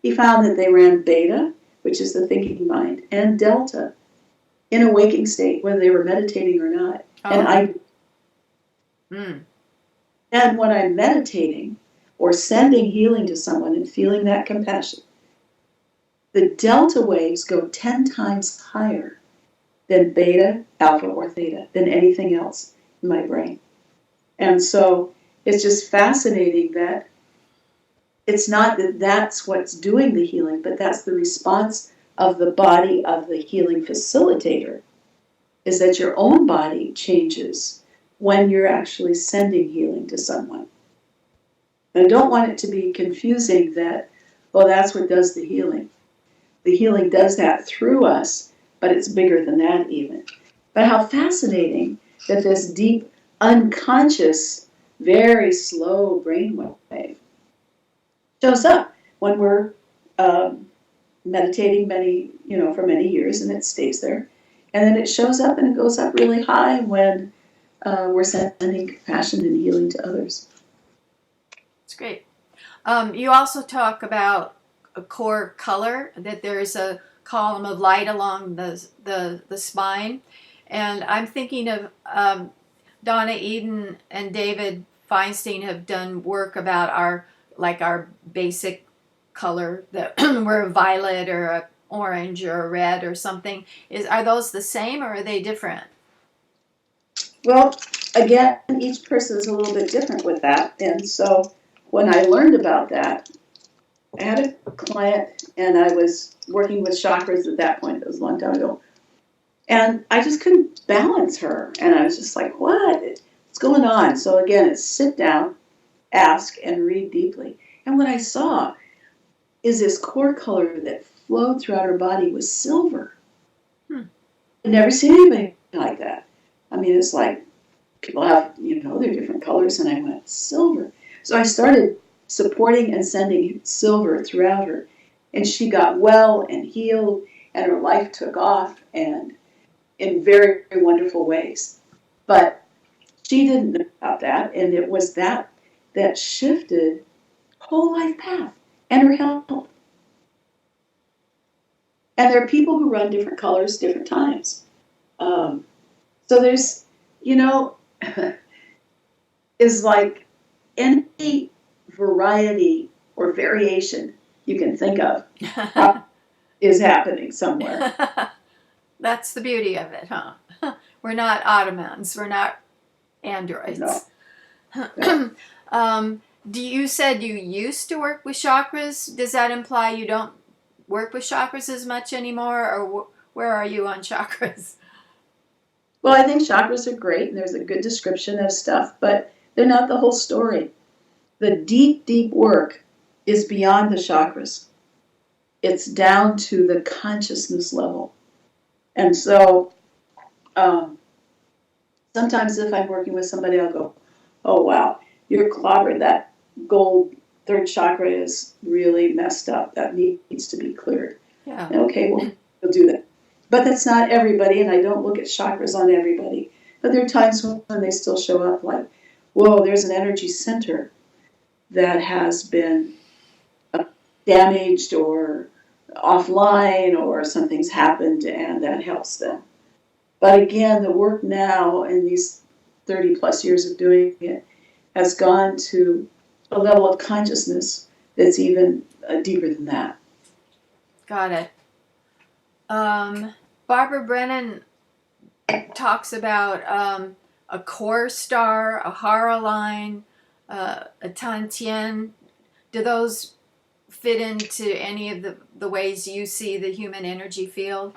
he found that they ran beta, which is the thinking mind, and delta in a waking state, whether they were meditating or not. Oh. And when I'm meditating or sending healing to someone and feeling that compassion, the delta waves go 10 times higher than beta, alpha, or theta, than anything else in my brain. And so it's just fascinating that it's not that that's what's doing the healing, but that's the response of the body of the healing facilitator, is that your own body changes when you're actually sending healing to someone. And I don't want it to be confusing that, well, that's what does the healing. The healing does that through us, but it's bigger than that even. But how fascinating that this deep, unconscious, very slow brainwave shows up when we're meditating for many years, and it stays there. And then it shows up and it goes up really high when we're sending compassion and healing to others. It's great. You also talk about a core color, that there's a column of light along the spine. And I'm thinking of Donna Eden and David Feinstein have done work about our basic color, that we're a violet or a orange or a red or something. Are those the same or are they different? Well, again, each person is a little bit different with that. And so when I learned about that, I had a client and I was working with chakras at that point. It was a long time ago. And I just couldn't balance her. And I was just like, what's going on? So again, it's sit down, ask, and read deeply. And what I saw is this core color that flowed throughout her body was silver. I'd never seen anything like that. I mean, it's like people have, they're different colors, and I went, silver. So I started supporting and sending silver throughout her, and she got well and healed, and her life took off, and in very, very wonderful ways. But she didn't know about that, and it was that shifted her whole life path and her health. And there are people who run different colors, different times. So there's, is like any variety or variation you can think of is happening somewhere. That's the beauty of it, huh? We're not Ottomans. We're not No, androids. no. You said you used to work with chakras. Does that imply you don't work with chakras as much anymore, or where are you on chakras? Well, I think chakras are great, and there's a good description of stuff, but they're not the whole story. The deep, deep work is beyond the chakras. It's down to the consciousness level. And so um, sometimes if I'm working with somebody, I'll go, oh, wow, you're clobbered. That gold third chakra is really messed up. That needs to be cleared. Yeah. Okay, well, we'll do that. But that's not everybody, and I don't look at chakras on everybody. But there are times when they still show up like, whoa, there's an energy center that has been damaged or offline or something's happened, and that helps them. But again, the work now in these 30 plus years of doing it has gone to a level of consciousness that's even deeper than that. Got it. Barbara Brennan talks about a core star, a Hara line, a Tantien. Do those fit into any of the ways you see the human energy field?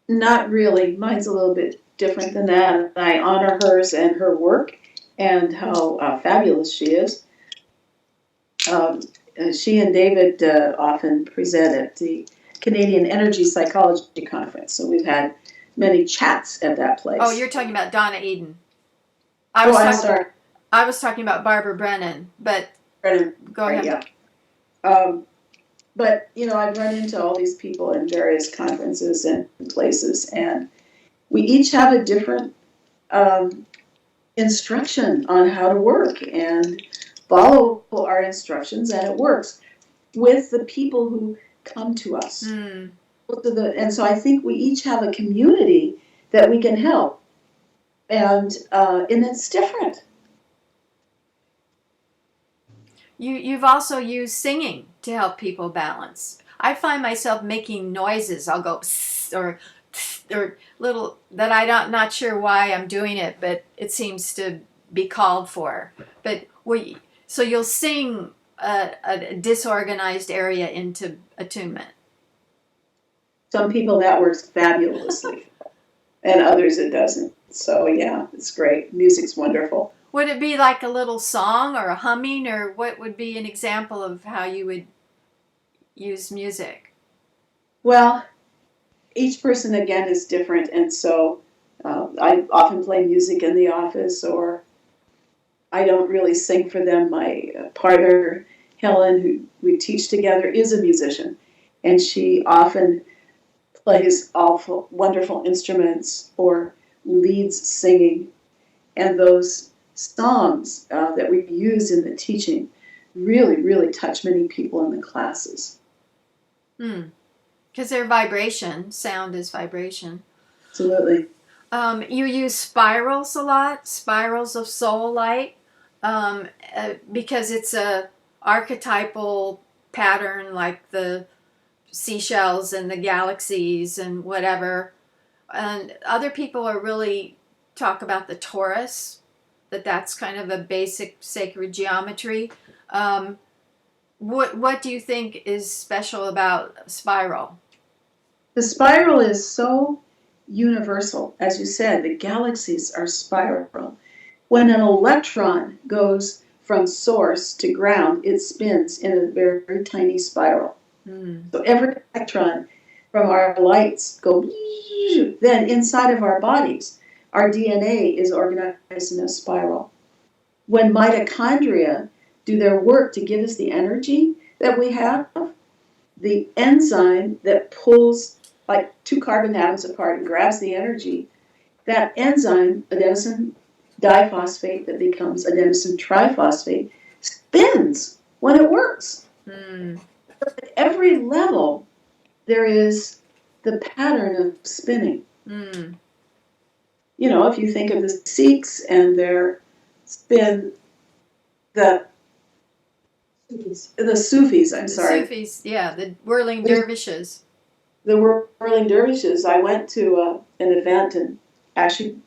Not really. Mine's a little bit different than that. I honor hers and her work and how fabulous she is. She and David often present at the Canadian Energy Psychology Conference, so we've had many chats at that place. Oh, you're talking about Donna Eden. I'm sorry. I was talking about Barbara Brennan, but Brennan. Go ahead. Yeah. But, I've run into all these people in various conferences and places, and we each have a different instruction on how to work and follow our instructions, and it works with the people who come to us. Mm. And so I think we each have a community that we can help, and it's different. You've also used singing to help people balance. I find myself making noises. I'll go psst, or little that I'm not sure why I'm doing it, but it seems to be called for. But so you'll sing a disorganized area into attunement. Some people that works fabulously, and others it doesn't. So yeah, it's great. Music's wonderful. Would it be like a little song or a humming, or what would be an example of how you would use music? Well, each person again is different, and so I often play music in the office, or I don't really sing for them. My partner, Helen, who we teach together, is a musician, and she often plays awful, wonderful instruments or leads singing, and those songs that we use in the teaching really, really touch many people in the classes. Because they're vibration. Sound is vibration. Absolutely. You use spirals a lot, spirals of soul light, because it's a archetypal pattern like the seashells and the galaxies and whatever. And other people are really talk about the torus, that's kind of a basic sacred geometry. What do you think is special about spiral? The spiral is so universal. As you said, the galaxies are spiral. When an electron goes from source to ground, it spins in a very, very tiny spiral. So every electron from our lights go, then inside of our bodies, our DNA is organized in a spiral. When mitochondria do their work to give us the energy that we have, the enzyme that pulls like two carbon atoms apart and grabs the energy, that enzyme, adenosine diphosphate that becomes adenosine triphosphate, spins when it works. At every level, there is the pattern of spinning. If you think of the Sikhs and their spin the Sufis, I'm sorry. Sufis, yeah, the whirling dervishes. The whirling dervishes. I went to an event, and actually,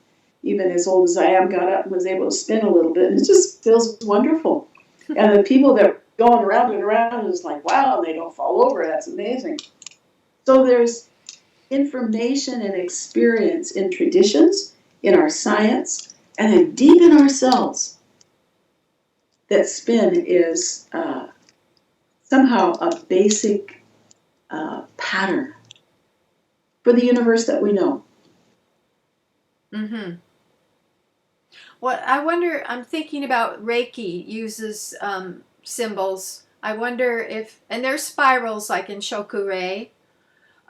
even as old as I am, got up and was able to spin a little bit, and it just feels wonderful. And the people that are going around and around is like, wow, and they don't fall over. That's amazing. So there's information and experience in traditions, in our science, and then deep in ourselves that spin is somehow a basic pattern for the universe that we know. Mm-hmm. Well, I wonder, I'm thinking about Reiki uses symbols. I wonder if, and there's spirals like in Shokurei,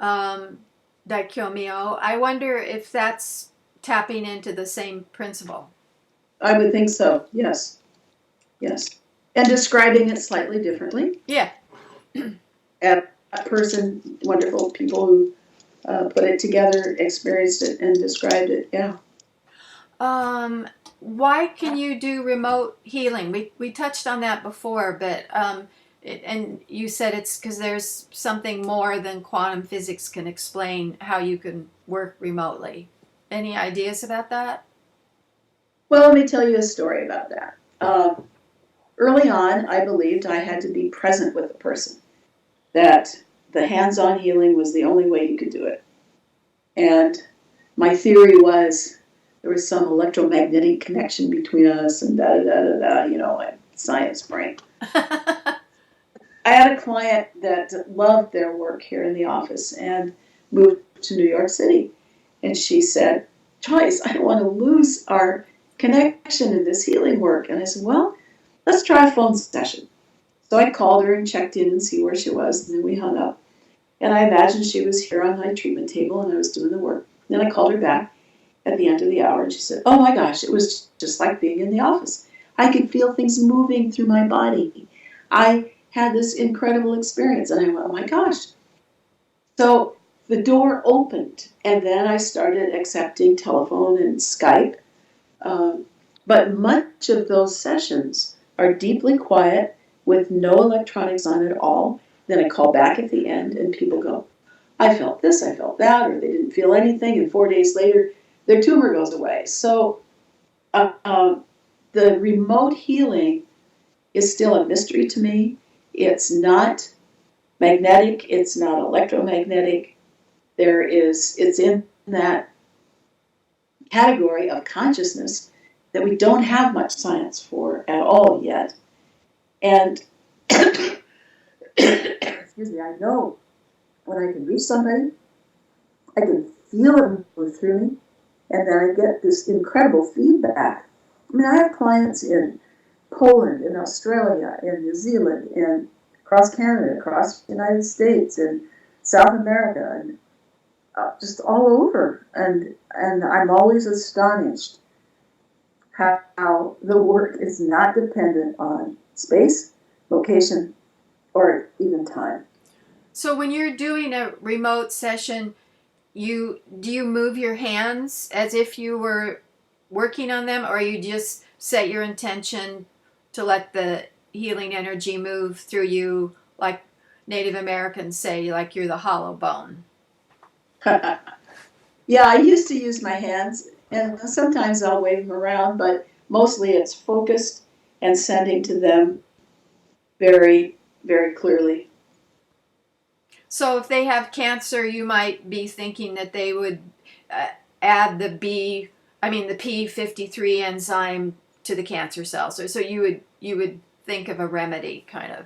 Daikyo-myo. I wonder if that's tapping into the same principle. I would think so, yes. Yes. And describing it slightly differently. Yeah. A person, wonderful people who put it together, experienced it, and described it, yeah. Why can you do remote healing? We touched on that before, but and you said it's because there's something more than quantum physics can explain how you can work remotely. Any ideas about that? Well, let me tell you a story about that. Early on, I believed I had to be present with the person, that the hands-on healing was the only way you could do it. And my theory was there was some electromagnetic connection between us and da-da-da-da-da, like science brain. I had a client that loved their work here in the office and moved to New York City. And she said, Joyce, I don't want to lose our connection in this healing work. And I said, well, let's try a phone session. So I called her and checked in and see where she was, and then we hung up. And I imagined she was here on my treatment table and I was doing the work. Then I called her back at the end of the hour and she said, oh my gosh, it was just like being in the office. I could feel things moving through my body. I had this incredible experience. And I went, oh my gosh. So the door opened, and then I started accepting telephone and Skype. But much of those sessions are deeply quiet with no electronics on at all. Then I call back at the end, and people go, I felt this, I felt that, or they didn't feel anything, and 4 days later, their tumor goes away. So the remote healing is still a mystery to me. It's not magnetic, it's not electromagnetic. It's in that category of consciousness that we don't have much science for at all yet. And excuse me, I know when I can reach somebody, I can feel it move through me, and then I get this incredible feedback. I mean, I have clients in Poland, in Australia, in New Zealand, in across Canada, across the United States, in South America, and just all over. And I'm always astonished how the work is not dependent on space, location, or even time. So when you're doing a remote session, do you move your hands as if you were working on them, or you just set your intention to let the healing energy move through you, like Native Americans say, like you're the hollow bone? Yeah, I used to use my hands, and sometimes I'll wave them around, but mostly it's focused and sending to them very, very clearly. So if they have cancer, you might be thinking that they would add the P53 enzyme to the cancer cells. So you would think of a remedy, kind of.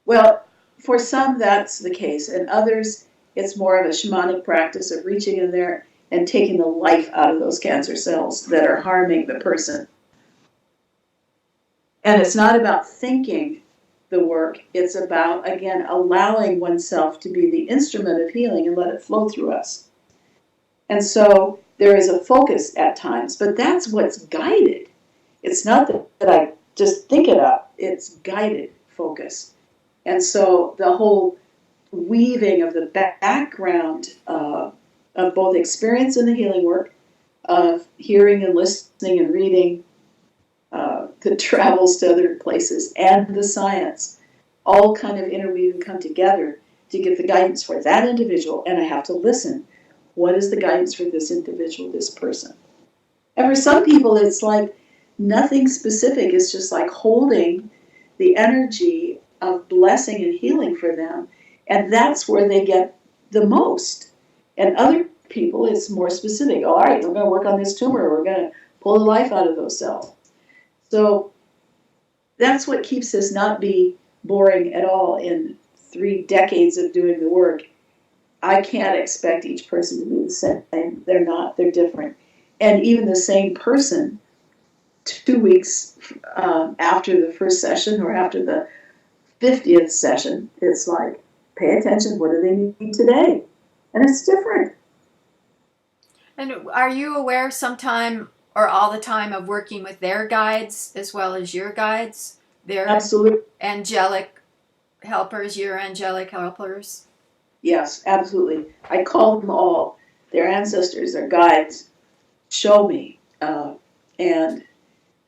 Well, for some that's the case, and others it's more of a shamanic practice of reaching in there and taking the life out of those cancer cells that are harming the person. And it's not about thinking the work, it's about, again, allowing oneself to be the instrument of healing and let it flow through us. And so there is a focus at times, but that's what's guided. It's not that I just think it up, it's guided focus. And so the whole weaving of the background of both experience in the healing work, of hearing and listening and reading, the travels to other places, and the science all kind of interweave and come together to give the guidance for that individual. And I have to listen. What is the guidance for this individual, this person? And for some people, it's like nothing specific. It's just like holding the energy of blessing and healing for them. And that's where they get the most. And other people, it's more specific. Oh, all right, we're going to work on this tumor. We're going to pull the life out of those cells. So that's what keeps us not be boring at all in 3 decades of doing the work. I can't expect each person to be the same. They're not. They're different. And even the same person, 2 weeks after the first session or after the 50th session, it's like, pay attention. What do they need today? And it's different. And are you aware sometime or all the time of working with their guides as well as your guides? Their Absolutely. angelic helpers, your angelic helpers? Yes, absolutely. I call them all. Their ancestors, their guides, show me. And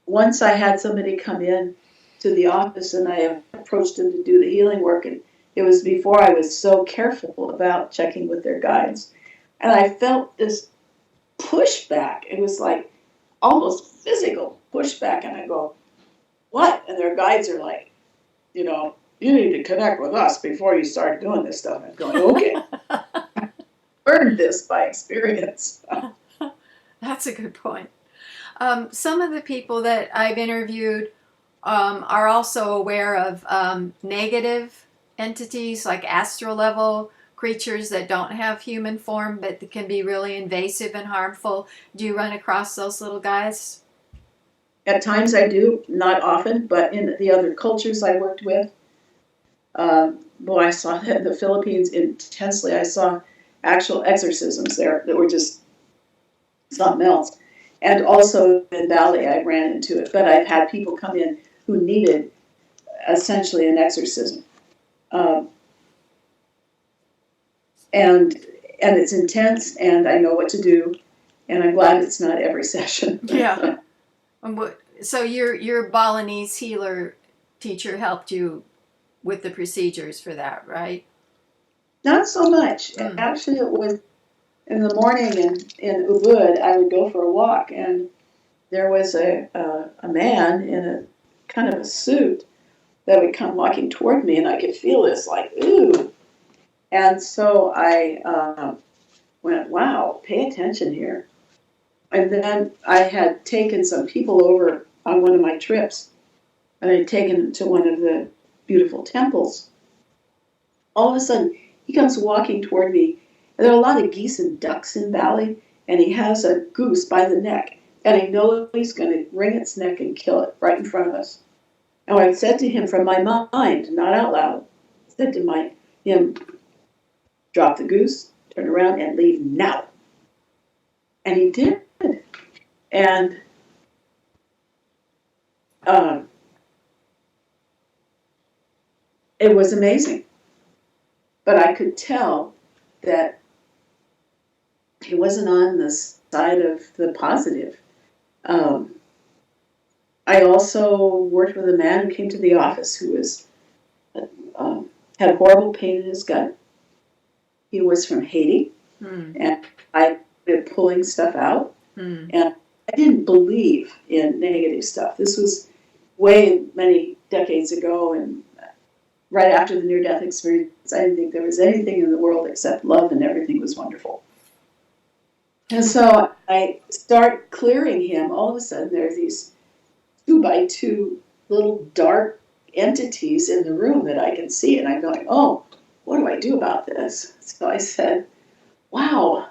once I had somebody come in to the office and I approached them to do the healing work, and it was before I was so careful about checking with their guides. And I felt this pushback. It was like almost physical pushback. And I go, what? And their guides are like, you need to connect with us before you start doing this stuff. I'm going, okay. Learned this by experience. That's a good point. Some of the people that I've interviewed are also aware of negative entities like astral level creatures that don't have human form but that can be really invasive and harmful. Do you run across those little guys? At times I do, not often, but in the other cultures I worked with, I saw that in the Philippines intensely. I saw actual exorcisms there that were just something else. And also in Bali, I ran into it. But I've had people come in who needed essentially an exorcism. And it's intense, and I know what to do, and I'm glad it's not every session. Yeah. So your Balinese healer teacher helped you with the procedures for that, right? Not so much. Actually, it was in the morning in Ubud. I would go for a walk, and there was a man in a kind of a suit that would come walking toward me, and I could feel this like, ooh. And so I went, wow, pay attention here. And then I had taken some people over on one of my trips, and I had taken them to one of the beautiful temples. All of a sudden, he comes walking toward me, and there are a lot of geese and ducks in Bali, and he has a goose by the neck, and I know he's going to wring its neck and kill it right in front of us. And I said to him from my mind, not out loud, said to him, drop the goose, turn around, and leave now. And he did. And it was amazing. But I could tell that he wasn't on the side of the positive. I also worked with a man who came to the office who was had horrible pain in his gut. He was from Haiti, and I've been pulling stuff out, and I didn't believe in negative stuff. This was way many decades ago, and right after the near-death experience, I didn't think there was anything in the world except love, and everything was wonderful. And so I start clearing him. All of a sudden, there's these 2x2 little dark entities in the room that I can see, and I'm going, oh, what do I do about this? So I said, wow,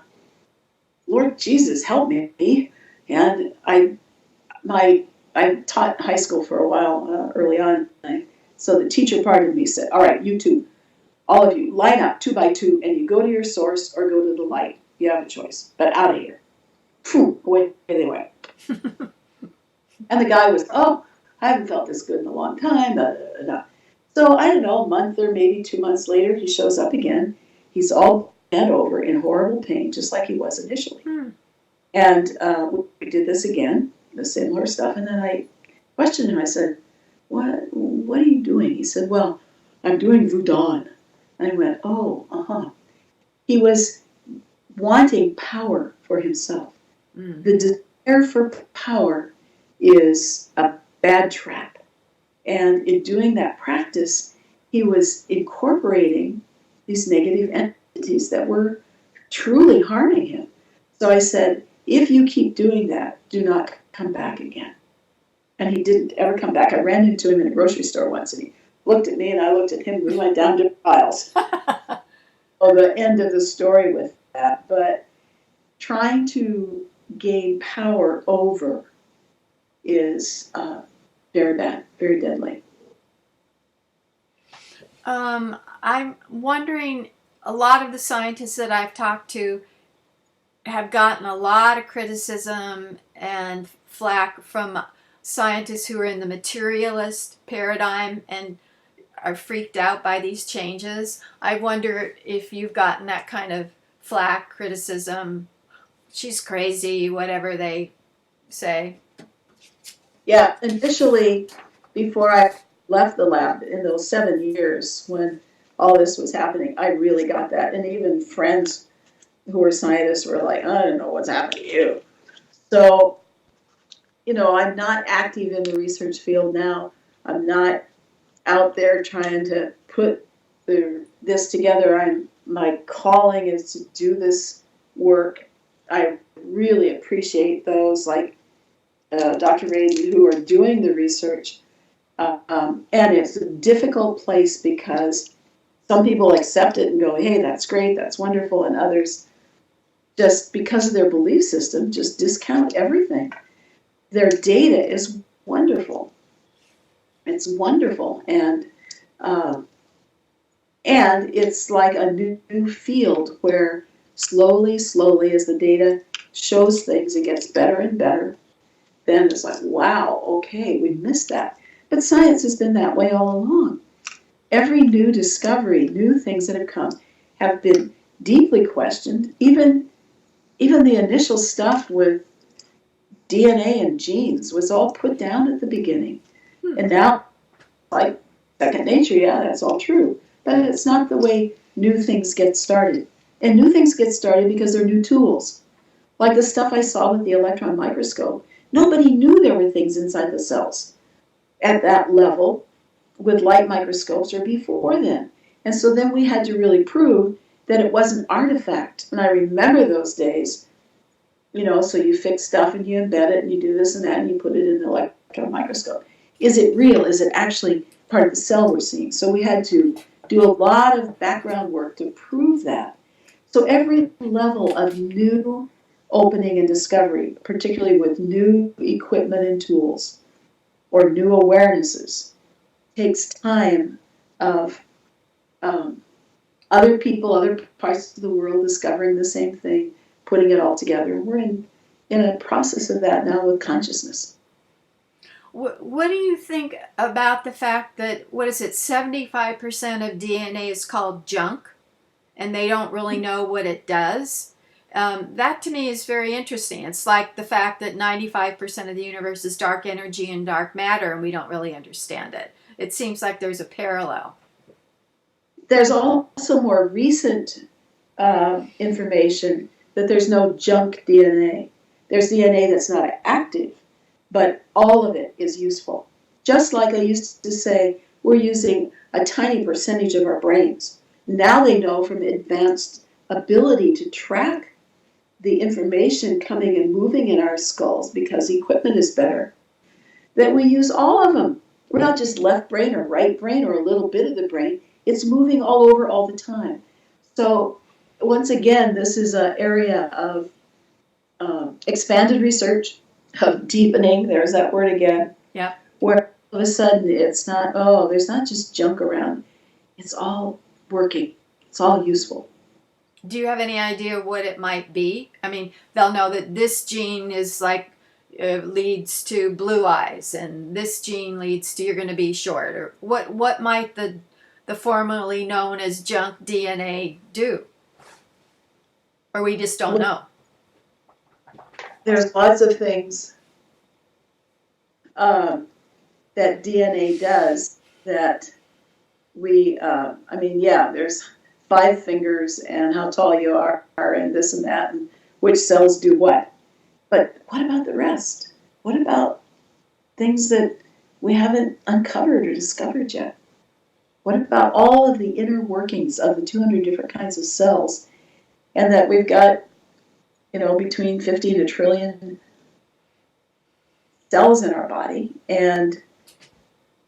Lord Jesus, help me. And I taught high school for a while early on. So the teacher part of me said, all right, you two, all of you, line up 2x2, and you go to your source or go to the light. You have a choice, but out of here. Phew, away they went. And the guy was, oh, I haven't felt this good in a long time. So I don't know, a month or maybe 2 months later, he shows up again. He's all bent over in horrible pain, just like he was initially. And we did this again, the similar stuff. And then I questioned him. I said, what are you doing? He said, well, I'm doing Vudan. And I went, oh, uh-huh. He was wanting power for himself. Mm. The desire for power is a bad trap. And in doing that practice, he was incorporating these negative entities that were truly harming him. So I said, if you keep doing that, do not come back again. And he didn't ever come back. I ran into him in a grocery store once, and he looked at me, and I looked at him. We went down different aisles. Oh, the end of the story with that. But trying to gain power over is very bad, very deadly. I'm wondering, a lot of the scientists that I've talked to have gotten a lot of criticism and flack from scientists who are in the materialist paradigm and are freaked out by these changes. I wonder if you've gotten that kind of flack, criticism, she's crazy, whatever they say. Yeah, initially, before I left the lab in those 7 years when all this was happening, I really got that. And even friends who were scientists were like, I don't know what's happening to you. So, I'm not active in the research field now. I'm not out there trying to put this together. My calling is to do this work. I really appreciate those like Dr. Rady who are doing the research. And it's a difficult place because some people accept it and go, hey, that's great, that's wonderful, and others, just because of their belief system, just discount everything. Their data is wonderful. It's wonderful, and it's like a new field where slowly, as the data shows things, it gets better and better. Then it's like, wow, okay, we missed that. But science has been that way all along. Every new discovery, new things that have come, have been deeply questioned. Even the initial stuff with DNA and genes was all put down at the beginning. And now, like second nature, yeah, that's all true. But it's not the way new things get started. And new things get started because they're new tools. Like the stuff I saw with the electron microscope. Nobody knew there were things inside the cells at that level with light microscopes or before then. And so then we had to really prove that it wasn't artifact. And I remember those days, so you fix stuff and you embed it and you do this and that and you put it in the electron microscope. Is it real? Is it actually part of the cell we're seeing? So we had to do a lot of background work to prove that. So every level of new opening and discovery, particularly with new equipment and tools or new awarenesses, takes time of other people, other parts of the world discovering the same thing, putting it all together. And we're in a process of that now with consciousness. What do you think about the fact that, 75% of DNA is called junk, and they don't really know what it does? That to me is very interesting. It's like the fact that 95% of the universe is dark energy and dark matter, and we don't really understand it. It seems like there's a parallel. There's also more recent information that there's no junk DNA. There's DNA that's not active, but all of it is useful. Just like I used to say, we're using a tiny percentage of our brains. Now they know from advanced ability to track the information coming and moving in our skulls because the equipment is better, that we use all of them. We're not just left brain or right brain or a little bit of the brain. It's moving all over all the time. So once again, this is an area of expanded research, of deepening, there's that word again, Yep. where all of a sudden it's not, there's not just junk around. It's all working. It's all useful. Do you have any idea what it might be? I mean, they'll know that this gene is like leads to blue eyes, and this gene leads to you're going to be short. Or what might the formerly known as junk DNA do? Or we just don't know. There's lots of things. that DNA does that there's 5 fingers and how tall you are and this and that and which cells do what. But what about the rest? What about things that we haven't uncovered or discovered yet? What about all of the inner workings of the 200 different kinds of cells, and that we've got, between 50 and a trillion cells in our body, and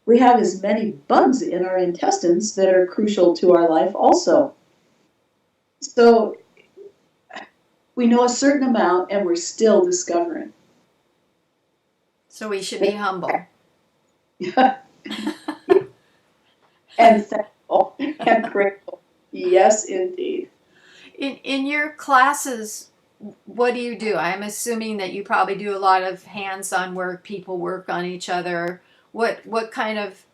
we have as many bugs in our intestines that are crucial to our life also. So we know a certain amount and we're still discovering. So we should be humble. And thankful and grateful. Yes, indeed. In your classes, what do you do? I'm assuming that you probably do a lot of hands-on work. People work on each other. What kind of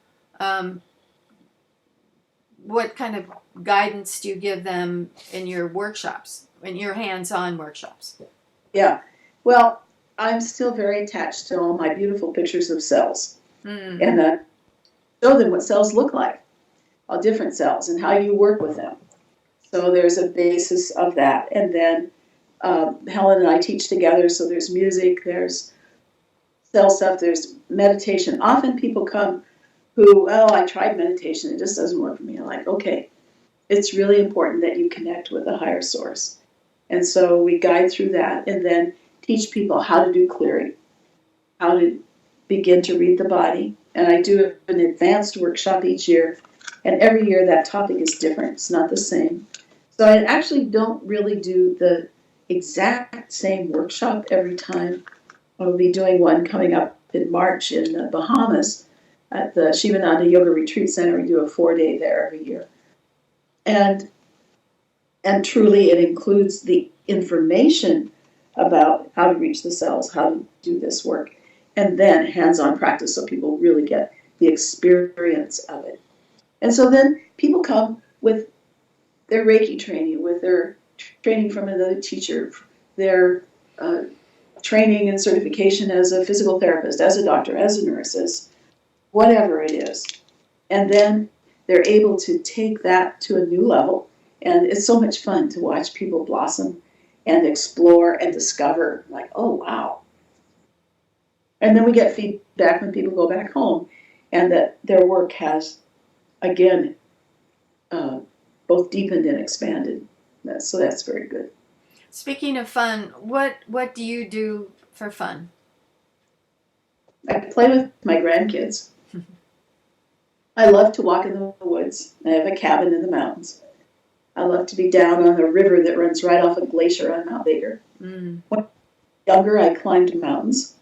guidance do you give them in your workshops, in your hands-on workshops? Yeah. Well, I'm still very attached to all my beautiful pictures of cells, and show them what cells look like, all different cells, and how you work with them. So there's a basis of that. And then Helen and I teach together, so there's music, there's cell stuff, there's meditation. Often people come who, I tried meditation, it just doesn't work for me. I'm like, okay, it's really important that you connect with a higher source. And so we guide through that and then teach people how to do clearing, how to begin to read the body. And I do an advanced workshop each year, and every year that topic is different. It's not the same. So I actually don't really do the exact same workshop every time. I'll be doing one coming up in March in the Bahamas at the Shivananda Yoga Retreat Center. We do a 4-day there every year. And truly it includes the information about how to reach the cells, how to do this work, and then hands-on practice so people really get the experience of it. And so then people come with their Reiki training, with their training from another teacher, their training and certification as a physical therapist, as a doctor, as a nurse, as whatever it is. And then they're able to take that to a new level. And it's so much fun to watch people blossom and explore and discover, like, oh, wow. And then we get feedback when people go back home and that their work has, again, both deepened and expanded. So that's very good. Speaking of fun, what do you do for fun? I play with my grandkids. I love to walk in the woods. I have a cabin in the mountains. I love to be down on the river that runs right off a glacier on Mount Baker. When I was younger, I climbed mountains.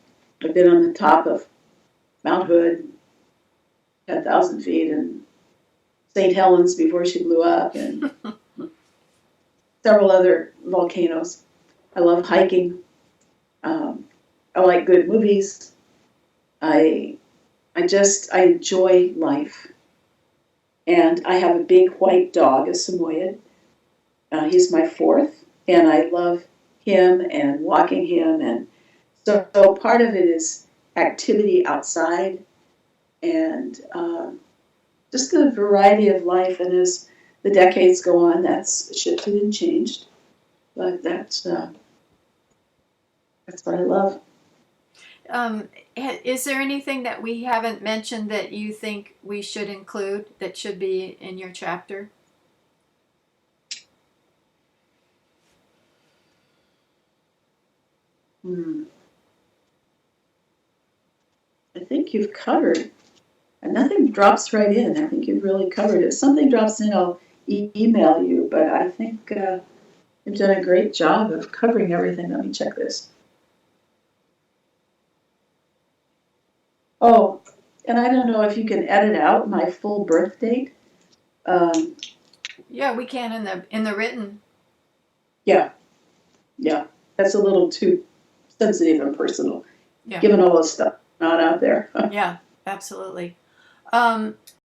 I've been on the top of Mount Hood, 10,000 feet, and St. Helens before she blew up, and several other volcanoes. I love hiking. I like good movies. I enjoy life. And I have a big white dog, a Samoyed. He's my 4th, and I love him and walking him. And so part of it is activity outside and just the variety of life. And as the decades go on, that's shifted and changed. But that's what I love. Is there anything that we haven't mentioned that you think we should include that should be in your chapter? I think you've covered, and nothing drops right in. I think you've really covered it. If something drops in, I'll email you, but I think you've done a great job of covering everything. Let me check this. Oh, and I don't know if you can edit out my full birth date. Yeah, we can in the written. Yeah, that's a little too sensitive and personal, Yeah. given all this stuff not out there. Yeah, absolutely.